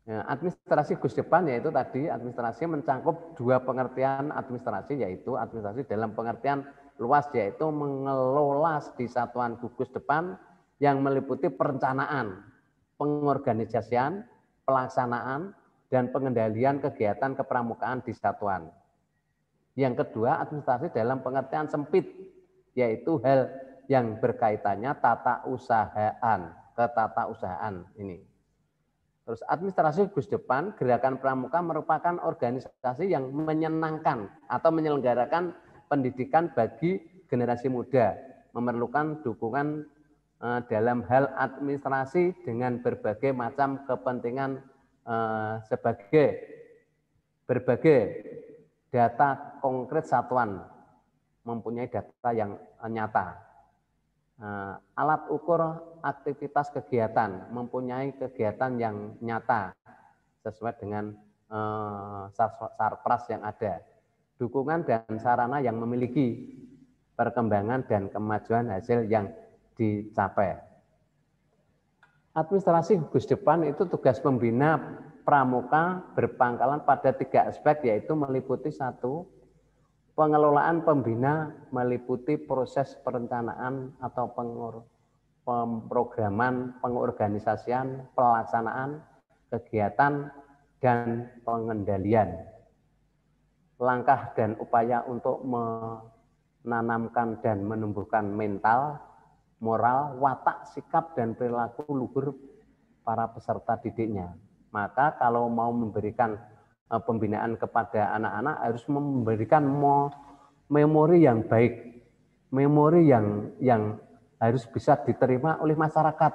Nah, administrasi Gus Depan yaitu tadi administrasi mencakup dua pengertian administrasi, yaitu administrasi dalam pengertian luas yaitu mengelola di satuan gugus depan yang meliputi perencanaan, pengorganisasian, pelaksanaan, dan pengendalian kegiatan kepramukaan di satuan. Yang kedua, administrasi dalam pengertian sempit, yaitu hal yang berkaitannya tata usahaan ini. Terus administrasi Gus Depan, Gerakan Pramuka merupakan organisasi yang menyenangkan atau menyelenggarakan pendidikan bagi generasi muda, memerlukan dukungan dalam hal administrasi dengan berbagai macam kepentingan sebagai berbagai data konkret satuan, mempunyai data yang nyata. Alat ukur aktivitas kegiatan, mempunyai kegiatan yang nyata sesuai dengan sarpras yang ada. Dukungan dan sarana yang memiliki perkembangan dan kemajuan hasil yang dicapai. Administrasi Gus Depan itu tugas pembina pramuka berpangkalan pada 3 aspek, yaitu meliputi 1, pengelolaan pembina meliputi proses perencanaan atau pemrograman, pengorganisasian, pelaksanaan, kegiatan, dan pengendalian. Langkah dan upaya untuk menanamkan dan menumbuhkan mental, moral, watak, sikap, dan perilaku luhur para peserta didiknya. Maka kalau mau memberikan pembinaan kepada anak-anak harus memberikan memori yang baik, memori yang harus bisa diterima oleh masyarakat,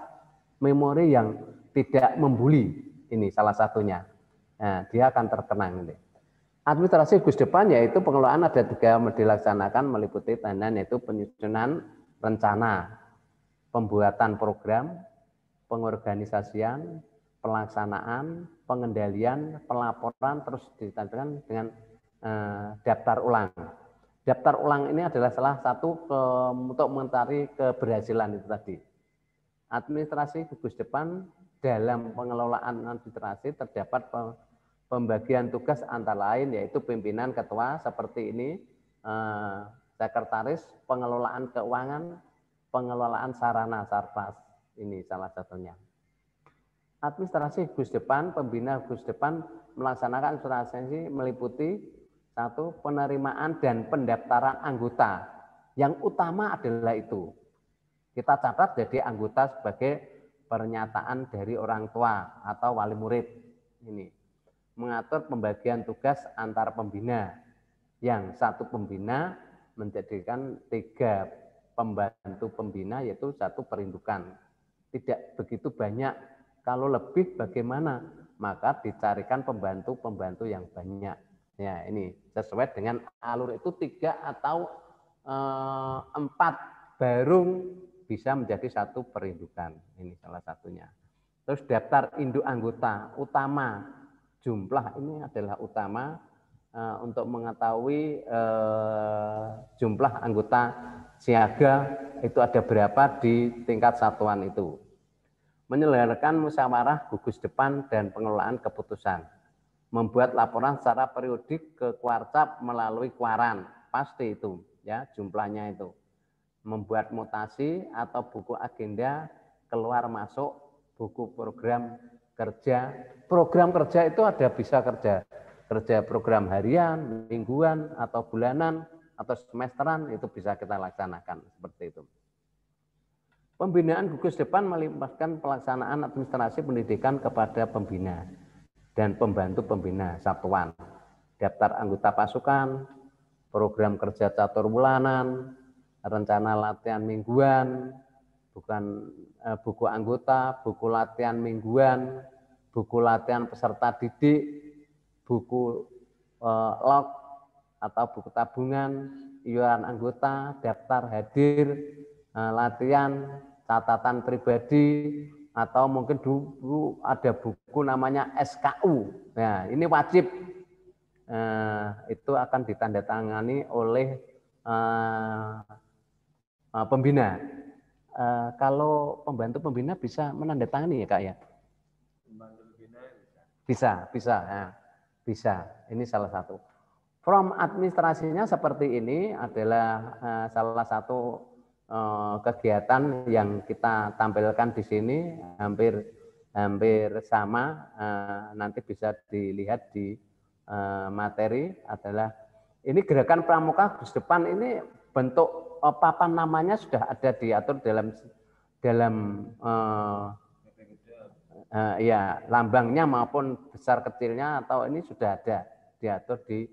memori yang tidak membuli, ini salah satunya. Nah, dia akan terkenang ini. Administrasi Gus Depan yaitu pengelolaan ada 3 dilaksanakan meliputi tahanan, yaitu penyusunan rencana, pembuatan program, pengorganisasian, pelaksanaan, pengendalian, pelaporan, terus ditandai dengan daftar ulang. Daftar ulang ini adalah salah satu untuk mencari keberhasilan itu tadi. Administrasi Gus Depan dalam pengelolaan administrasi terdapat pembagian tugas antara lain yaitu pimpinan ketua seperti ini, sekretaris, pengelolaan keuangan, pengelolaan sarana sarpras, ini salah satunya. Administrasi Gus Depan, pembina Gus Depan melaksanakan administrasi meliputi 1, penerimaan dan pendaftaran anggota. Yang utama adalah itu. Kita catat jadi anggota sebagai pernyataan dari orang tua atau wali murid. Ini mengatur pembagian tugas antar pembina. Yang 1 pembina menjadikan 3 pembantu pembina, yaitu 1 perindukan. Tidak begitu banyak. Kalau lebih bagaimana? Maka dicarikan pembantu-pembantu yang banyak. Ya, ini sesuai dengan alur itu 3 atau 4 baru bisa menjadi 1 perindukan. Ini salah satunya. Terus daftar induk anggota utama jumlah ini adalah utama untuk mengetahui jumlah anggota siaga itu ada berapa di tingkat satuan itu. Menyelenggarakan musyawarah gugus depan dan pengelolaan keputusan. Membuat laporan secara periodik ke Kuarcap melalui Kuaran, pasti itu ya jumlahnya itu. Membuat mutasi atau buku agenda keluar masuk, buku program kerja. Program kerja itu ada bisa kerja program harian, mingguan atau bulanan atau semesteran, itu bisa kita laksanakan seperti itu. Pembinaan gugus depan melibatkan pelaksanaan administrasi pendidikan kepada pembina dan pembantu pembina satuan, daftar anggota pasukan, program kerja catur bulanan, rencana latihan mingguan, buku anggota, buku latihan mingguan, buku latihan peserta didik, buku log atau buku tabungan, iuran anggota, daftar hadir, latihan, catatan pribadi, atau mungkin dulu ada buku namanya SKU. Nah, ini wajib itu akan ditandatangani oleh pembina. Kalau pembantu pembina bisa menandatangani ya Kak ya? Pembantu pembina bisa. Bisa. Ini salah satu. From administrasinya seperti ini adalah salah satu kegiatan yang kita tampilkan di sini, hampir sama, nanti bisa dilihat di materi adalah ini gerakan pramuka gugus depan. Ini bentuk papan namanya sudah ada diatur dalam ya lambangnya maupun besar kecilnya, atau ini sudah ada diatur di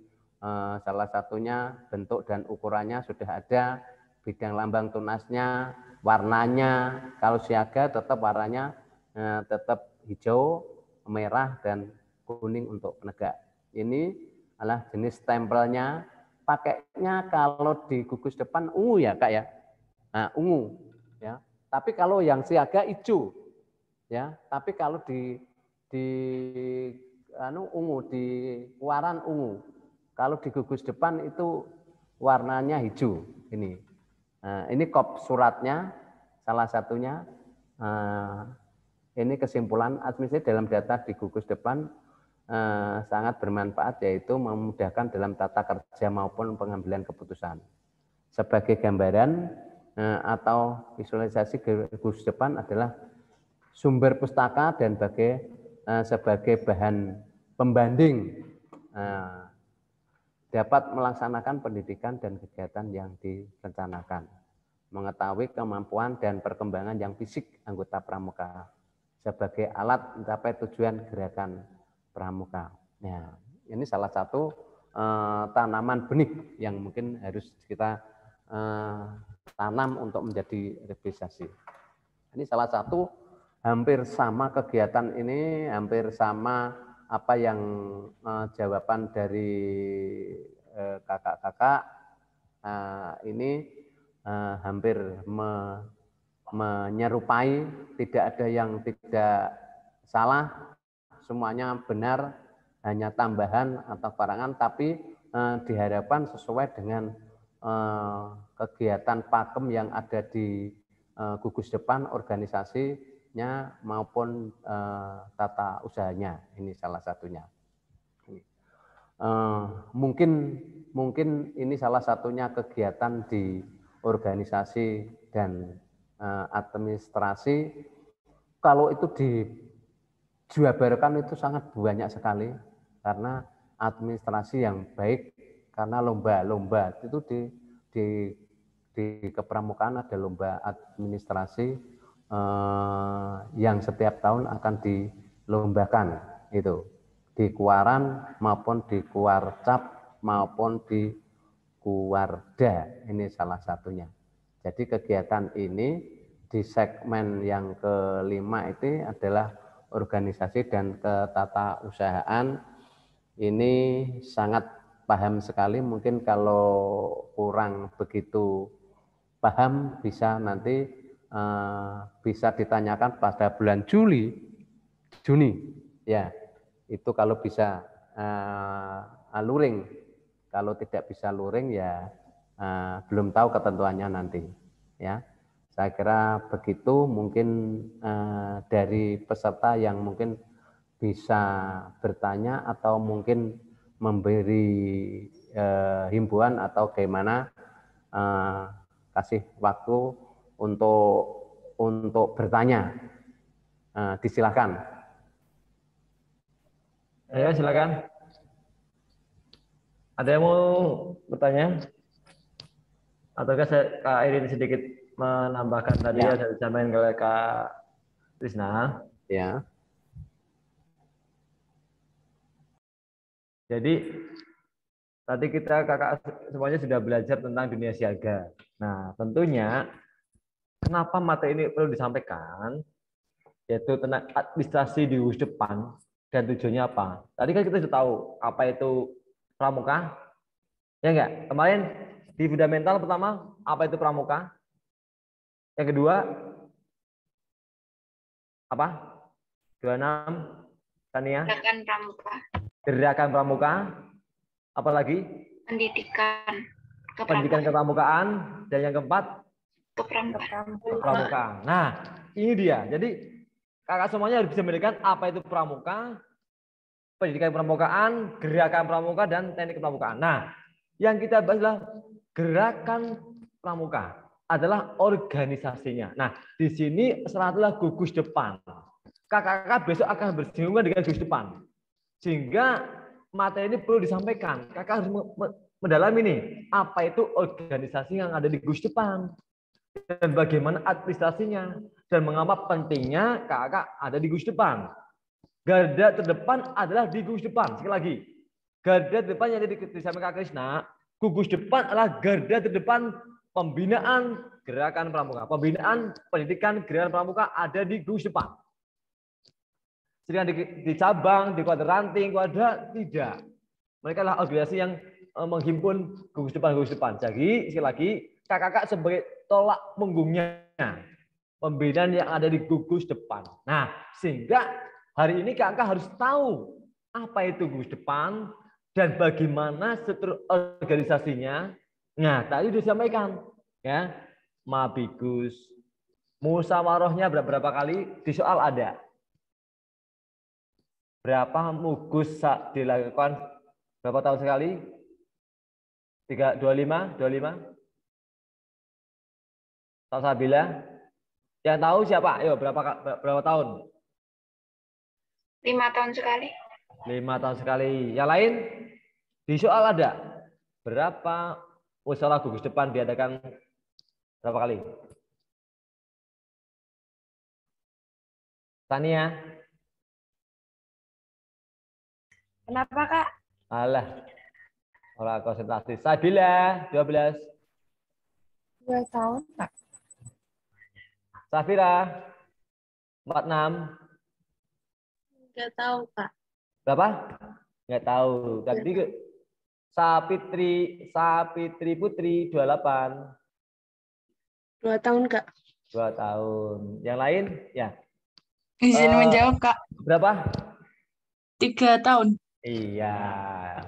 salah satunya bentuk dan ukurannya sudah ada. Bidang lambang tunasnya, warnanya, kalau siaga tetap warnanya tetap hijau, merah, dan kuning untuk penegak. Ini adalah jenis stempelnya. Pakainya kalau di gugus depan ungu ya Kak ya, nah, ungu ya. Tapi kalau yang siaga hijau ya. Tapi kalau di ungu, di Kuaran ungu. Kalau di gugus depan itu warnanya hijau ini. Nah, ini kop suratnya salah satunya. Ini kesimpulan administrasi dalam data di gugus depan sangat bermanfaat, yaitu memudahkan dalam tata kerja maupun pengambilan keputusan. Sebagai gambaran atau visualisasi gugus depan adalah sumber pustaka dan sebagai bahan pembanding dapat melaksanakan pendidikan dan kegiatan yang direncanakan, mengetahui kemampuan dan perkembangan yang fisik anggota pramuka sebagai alat mencapai tujuan gerakan pramuka. Nah, ini salah satu tanaman benih yang mungkin harus kita tanam untuk menjadi revitalisasi. Ini salah satu hampir sama kegiatan ini, hampir sama apa yang jawaban dari kakak-kakak ini hampir menyerupai, tidak ada yang tidak salah, semuanya benar, hanya tambahan atau kurangan, tapi diharapkan sesuai dengan kegiatan pakem yang ada di gugus depan, organisasinya maupun tata usahanya. Ini salah satunya. Mungkin ini salah satunya kegiatan di organisasi dan administrasi. Kalau itu dijabarkan itu sangat banyak sekali, karena administrasi yang baik, karena lomba-lomba itu di kepramukaan ada lomba administrasi yang setiap tahun akan dilombakan, itu di Kuaran maupun di Kuarcap maupun di Kuarda. Ini salah satunya. Jadi kegiatan ini di segmen yang kelima itu adalah organisasi dan ketatausahaan. Ini sangat paham sekali. Mungkin kalau kurang begitu paham bisa nanti bisa ditanyakan pada bulan Juni ya, itu kalau bisa luring. Kalau tidak bisa luring ya belum tahu ketentuannya nanti. Ya, saya kira begitu mungkin dari peserta yang mungkin bisa bertanya atau mungkin memberi himbauan atau bagaimana, kasih waktu untuk bertanya. Disilahkan. Ayo silakan. Ada yang mau bertanya? Ataukah Kak Irin sedikit menambahkan tadi ya, saya disampaikan oleh Kak Krisna? Ya. Jadi tadi kita kakak semuanya sudah belajar tentang dunia siaga. Nah, tentunya kenapa materi ini perlu disampaikan, yaitu tentang administrasi di gugus depan dan tujuannya apa. Tadi kan kita sudah tahu apa itu pramuka, ya enggak? Kemarin di fundamental pertama apa itu pramuka, yang kedua apa? 26 Tania. Gerakan pramuka. Gerakan pramuka. Apalagi? Pendidikan. Pendidikan kepramukaan. Dan yang keempat? Kepramukaan. Nah, ini dia. Jadi kakak semuanya harus bisa membedakan apa itu pramuka, pendidikan pramukaan, gerakan pramuka, dan teknik kepramukaan. Nah, yang kita bahas adalah gerakan pramuka adalah organisasinya. Nah, di sini adalah gugus depan. Kakak-kakak besok akan bersinggungan dengan gugus depan. Sehingga materi ini perlu disampaikan. Kakak harus mendalami nih, apa itu organisasi yang ada di gugus depan dan bagaimana administrasinya dan mengapa pentingnya kakak ada di gugus depan. Garda terdepan adalah di gugus depan. Sekali lagi, garda terdepan yang disampaikan Kak Krisna, gugus depan adalah garda terdepan pembinaan gerakan pramuka. Pembinaan pendidikan gerakan pramuka ada di gugus depan. Sedangkan di cabang, di kuadran ranting, kuadrat tidak. Mereka adalah organisasi yang menghimpun gugus depan. Jadi sekali lagi, kakak-kakak sebagai tolak punggungnya pembinaan yang ada di gugus depan. Nah, sehingga hari ini kakak harus tahu apa itu gugus depan dan bagaimana struktur organisasinya. Nah, tadi disampaikan ya, Mabigus, musyawarahnya berapa kali di soal ada. Berapa mugus dilakukan berapa tahun sekali? 25. Tahu Sabila? Yang tahu siapa? Ayo, berapa tahun? 5 tahun sekali. 5 tahun sekali. Yang lain? Di soal ada. Berapa musyawarah gugus depan diadakan berapa kali? Tania? Kenapa, Kak? Alah. Orang konsentrasi. Sabila, 12. 2 tahun, Pak. Safira, 46. Nggak tahu, Kak. Berapa? Nggak tahu. Tapi Sapitri Putri 28. 2 tahun, Kak. 2 tahun. Yang lain? Ya. Izin menjawab, Kak. Berapa? 3 tahun. Iya.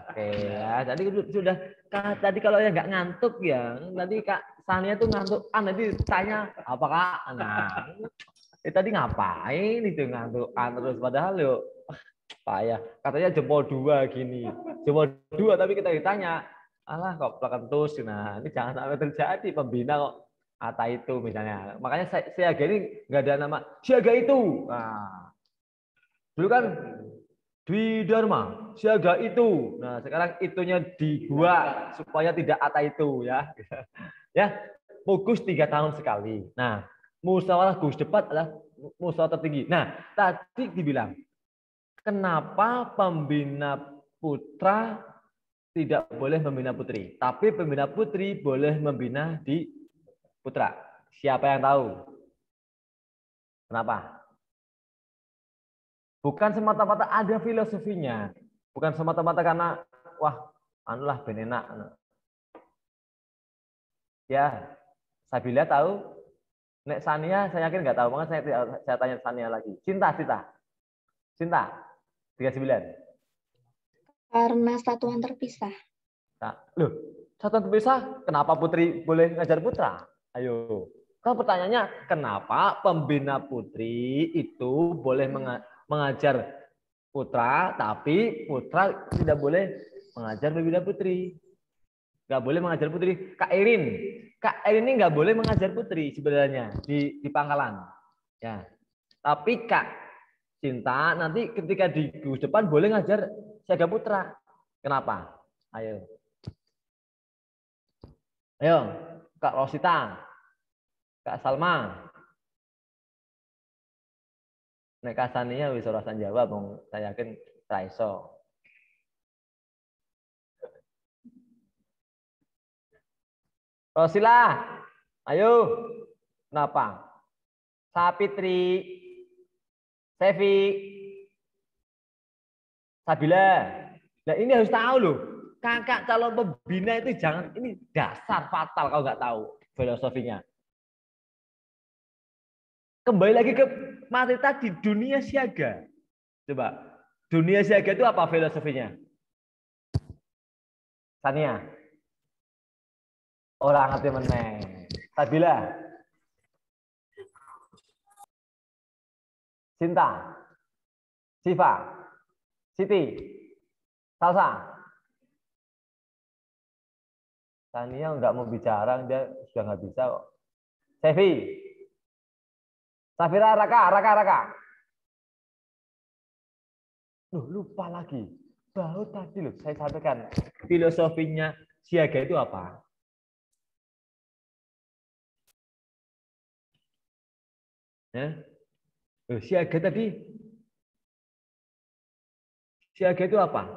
Oke ya. Tadi sudah tadi kalau yang nggak ngantuk ya, tadi Kak Sania tuh ngantuk. Nanti tanya apa Kak? Nah, tadi ngapain itu ngantuk terus padahal yuk payah. Katanya jempol 2 gini. Jempol 2 tapi kita ditanya, alah kok plekentus. Nah, ini jangan sampai terjadi pembina kok kata itu misalnya. Makanya siaga ini nggak ada nama siaga itu. Nah, dulu kan Dwi Dharma, siaga itu. Nah, sekarang itunya dibuat supaya tidak ata itu ya. Ya, mugus 3 tahun sekali. Nah, musyawarah gugus depan adalah musyawarah tertinggi. Nah, tadi dibilang, kenapa pembina putra tidak boleh membina putri, tapi pembina putri boleh membina di putra? Siapa yang tahu? Kenapa? Bukan semata-mata ada filosofinya. Bukan semata-mata karena, wah, anulah benenak. Ya, Sabila tahu. Nek Sania, saya yakin nggak tahu. Makanya saya tanya Sania lagi. Cinta. 39. Karena satuan terpisah. Nah, loh, satuan terpisah, kenapa putri boleh ngajar putra? Ayo. Kan pertanyaannya, kenapa pembina putri itu boleh mengajar putra, tapi putra tidak boleh mengajar pembina putri? Nggak boleh mengajar putri. Kak Erin ini nggak boleh mengajar putri sebenarnya di Pangkalan. Ya. Tapi Kak Cinta nanti ketika di gugus depan boleh ngajar siaga putra. Kenapa? Ayo. Kak Rosita, Kak Salma. Nek kasaninya wis ora san jawab, saya yakin ra iso. Rosila, ayo. Kenapa? Sapitri, Sevi, Sabila. Nah ini harus tahu loh. Kakak calon pembina itu jangan, ini dasar fatal kalau nggak tahu filosofinya. Kembali lagi ke materi tadi, dunia siaga. Coba, dunia siaga itu apa filosofinya? Sania? Orang ngerti meneng. Sabila? Cinta? Siva? Siti? Salsa? Sania nggak mau bicara, dia sudah nggak bisa kok. Sevi? Safira, Raka. Loh, lupa lagi. Baru tadi loh saya sampaikan filosofinya siaga itu apa? Ya. Loh, siaga tadi. Siaga itu apa?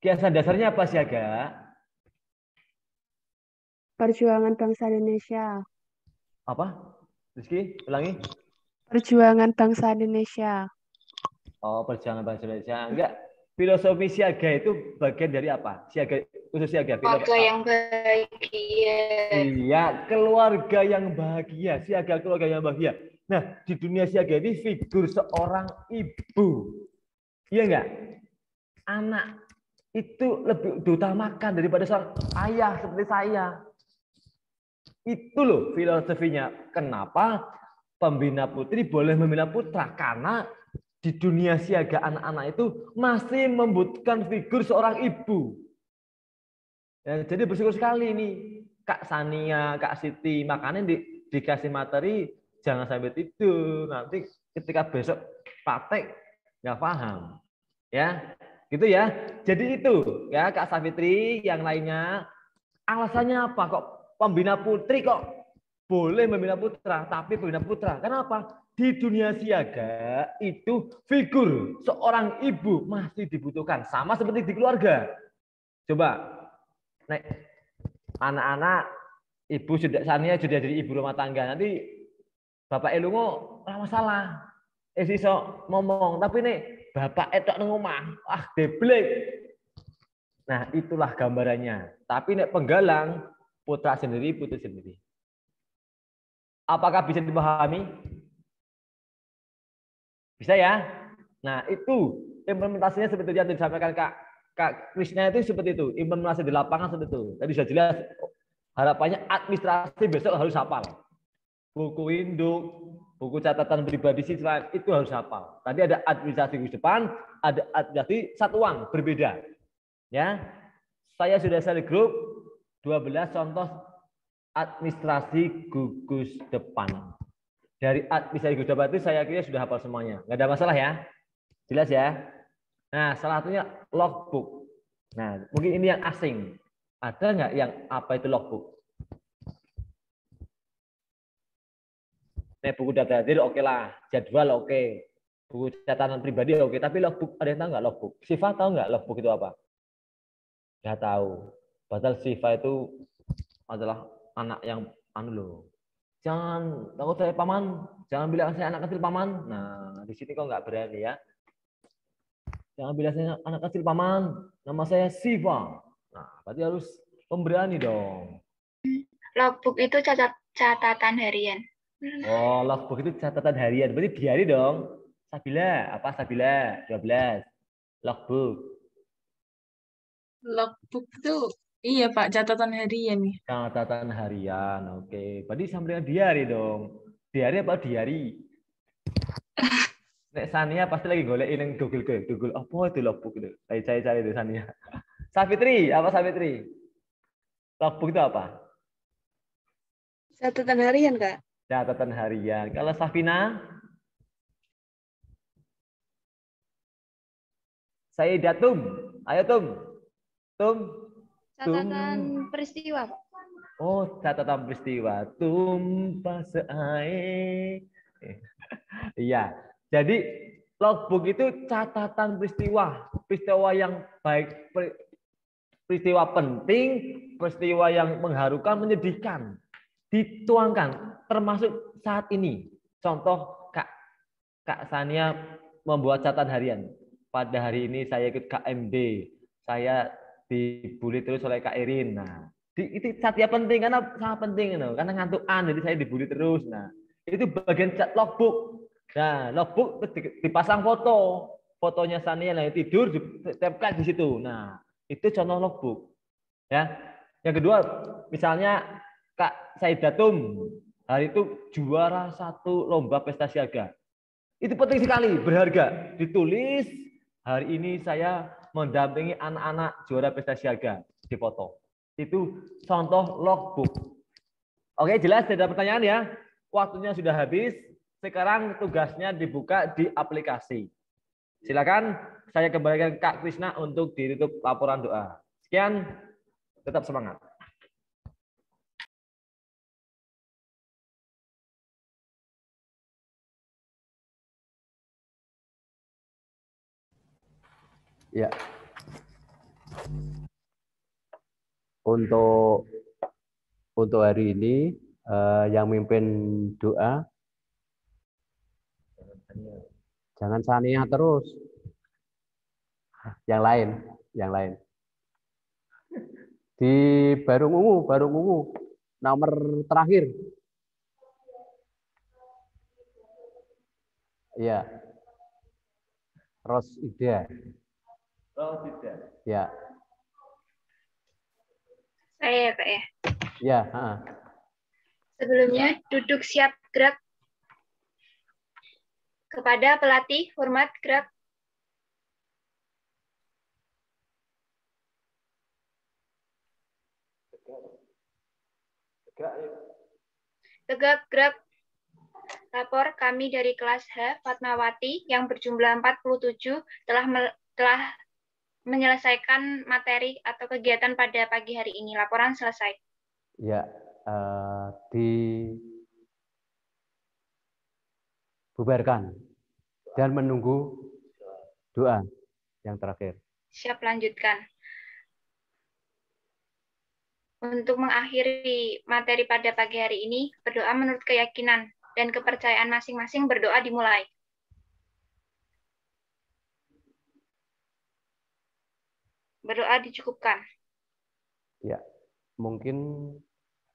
Kiasan dasarnya apa siaga? Perjuangan bangsa Indonesia. Apa? Rizky, ulangi. Perjuangan bangsa Indonesia. Oh, perjuangan bangsa Indonesia. Enggak. Filosofi siaga itu bagian dari apa? Siaga, khusus siaga. Keluarga yang bahagia. Iya, keluarga yang bahagia. Siaga keluarga yang bahagia. Nah, di dunia siaga ini figur seorang ibu. Iya enggak? Anak itu lebih diutamakan daripada seorang ayah seperti saya. Itu loh filosofinya. Kenapa pembina putri boleh membina putra? Karena di dunia siaga anak-anak itu masih membutuhkan figur seorang ibu. Ya, jadi bersyukur sekali ini Kak Sania, Kak Siti. Makanya dikasih materi jangan sampai tidur. Nanti ketika besok praktek nggak paham. Ya, gitu ya. Jadi itu ya Kak Safitri, yang lainnya. Alasannya apa kok pembina putri kok boleh membina putra, tapi pembina putra? Kenapa? Di dunia siaga itu figur seorang ibu masih dibutuhkan, sama seperti di keluarga. Coba, nek anak-anak ibu sudah Sania sudah jadi ibu rumah tangga, nanti bapak elungo ora masalah, iso ngomong, tapi nek bapak etok nang omah, deblek. Nah, itulah gambarannya. Tapi nek penggalang putra sendiri, putri sendiri. Apakah bisa dipahami? Bisa ya? Nah, itu implementasinya seperti yang disampaikan Kak Krisna itu seperti itu. Implementasi di lapangan seperti itu. Tadi sudah jelas. Harapannya administrasi besok harus hafal. Buku induk, buku catatan pribadi siswa itu harus hafal. Tadi ada administrasi gugus depan, ada administrasi satuan berbeda. Ya, saya sudah share grup 12 contoh administrasi gugus depan. Dari administrasi gugus depan itu saya kira sudah hafal semuanya. Nggak ada masalah ya? Jelas ya? Nah, salah satunya logbook. Nah, mungkin ini yang asing. Ada nggak yang apa itu logbook? Nah, buku data hadir oke lah. Jadwal oke. Buku catatan pribadi oke. Tapi logbook, ada yang tahu nggak logbook? Siva tahu nggak logbook itu apa? Nggak tahu. Padahal Siva itu adalah anak yang loh. Jangan takut saya paman, jangan bilang saya anak kecil paman. Nah, di sini kok nggak berani ya. Jangan bilang saya anak kecil paman, nama saya Siva. Nah, berarti harus pemberani dong. Logbook itu catatan harian. Oh, logbook itu catatan harian. Berarti diari dong. Sabila, apa Sabila? 12. Logbook. Logbook itu iya Pak, catatan harian nih. Catatan harian, oke. Berarti sambil diari dong. Diari apa diari? Nek Sania pasti lagi golek yang Google Google apa itu logbook itu. Saya cari itu Sania. Safitri, apa Safitri? Logbook itu apa? Catatan harian, Kak. Catatan harian. Kalau Safina? Saya Datum. Ayo Tum. Tum. Catatan peristiwa, Pak. Oh, catatan peristiwa. Tumpah seair. Iya. Jadi logbook itu catatan peristiwa. Peristiwa yang baik, peristiwa penting, peristiwa yang mengharukan, menyedihkan. Dituangkan termasuk saat ini. Contoh Kak Sania membuat catatan harian. Pada hari ini saya ikut KMD. Saya dibully terus oleh Kak Irin. Nah, itu satya penting karena sangat penting karena ngantukan jadi saya dibully terus. Nah, itu bagian cat logbook. Nah, logbook dipasang fotonya Sania yang tidur ditempel di situ. Nah, itu contoh logbook. Ya. Yang kedua, misalnya Kak Saidatum hari itu juara 1 lomba pesta siaga. Itu penting sekali, berharga. Ditulis hari ini saya mendampingi anak-anak juara pesta siaga di foto. Itu contoh logbook. Oke, jelas tidak ada pertanyaan ya? Waktunya sudah habis. Sekarang tugasnya dibuka di aplikasi. Silakan saya kembalikan Kak Krisna untuk ditutup laporan doa. Sekian, tetap semangat. Ya. Untuk hari ini yang mimpin doa jangan Sania terus. Yang lain. Di Barung Ungu nomor terakhir. Iya. Rosida. Ya. Saya Pak ya. Ya. Sebelumnya duduk siap gerak. Kepada pelatih hormat gerak. Tegak gerak. Lapor kami dari kelas H Fatmawati yang berjumlah 47 telah menyelesaikan materi atau kegiatan pada pagi hari ini. Laporan selesai. Ya, dibubarkan dan menunggu doa yang terakhir. Siap, lanjutkan. Untuk mengakhiri materi pada pagi hari ini, berdoa menurut keyakinan dan kepercayaan masing-masing, berdoa dimulai. Berdoa dicukupkan. Ya, mungkin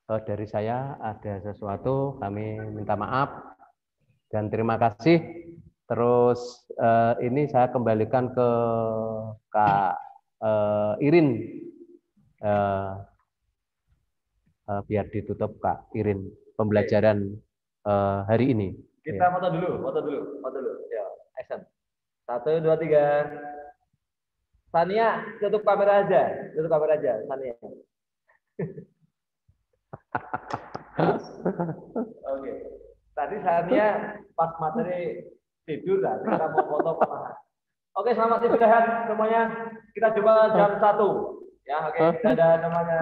dari saya ada sesuatu, kami minta maaf dan terima kasih. Terus ini saya kembalikan ke Kak Irin. Biar ditutup Kak Irin pembelajaran hari ini. Kita foto dulu. Ya, action. 1, 2, 3. Sania, tutup kamera aja, Sania. Oke. Tadi Sania pas materi tidur lah, kita mau foto perlahan. Oke, selamat istirahat semuanya. Kita coba jam 1. Ya, oke. Dadah semuanya.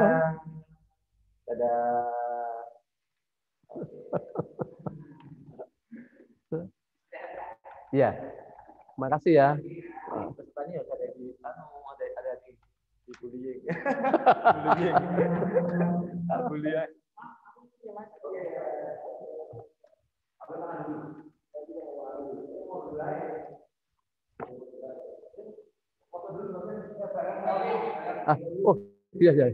Dadah. Iya. Makasih ya. Pesertanya ada di bullying. Bullying. Oh, iya.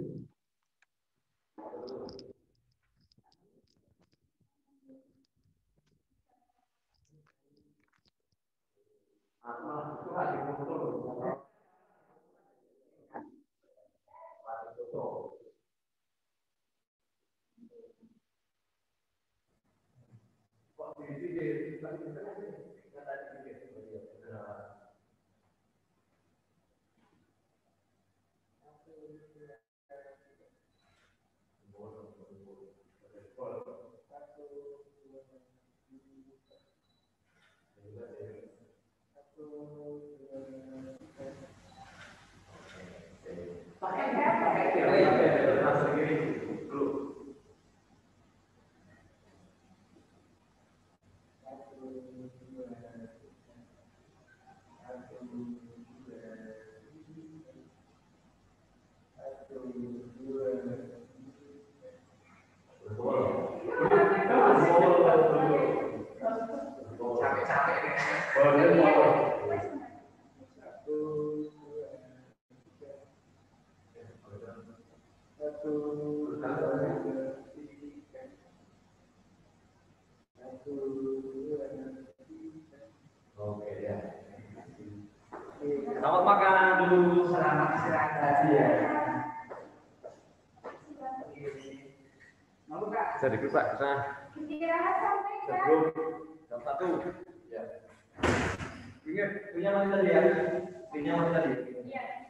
Selamat makan dulu, selamat istirahat tadi ya. Bisa dikit Pak, bisa. Sebelum jam 1. Ya. Ingat, punya mana tadi ya? Punya mana tadi? Iya.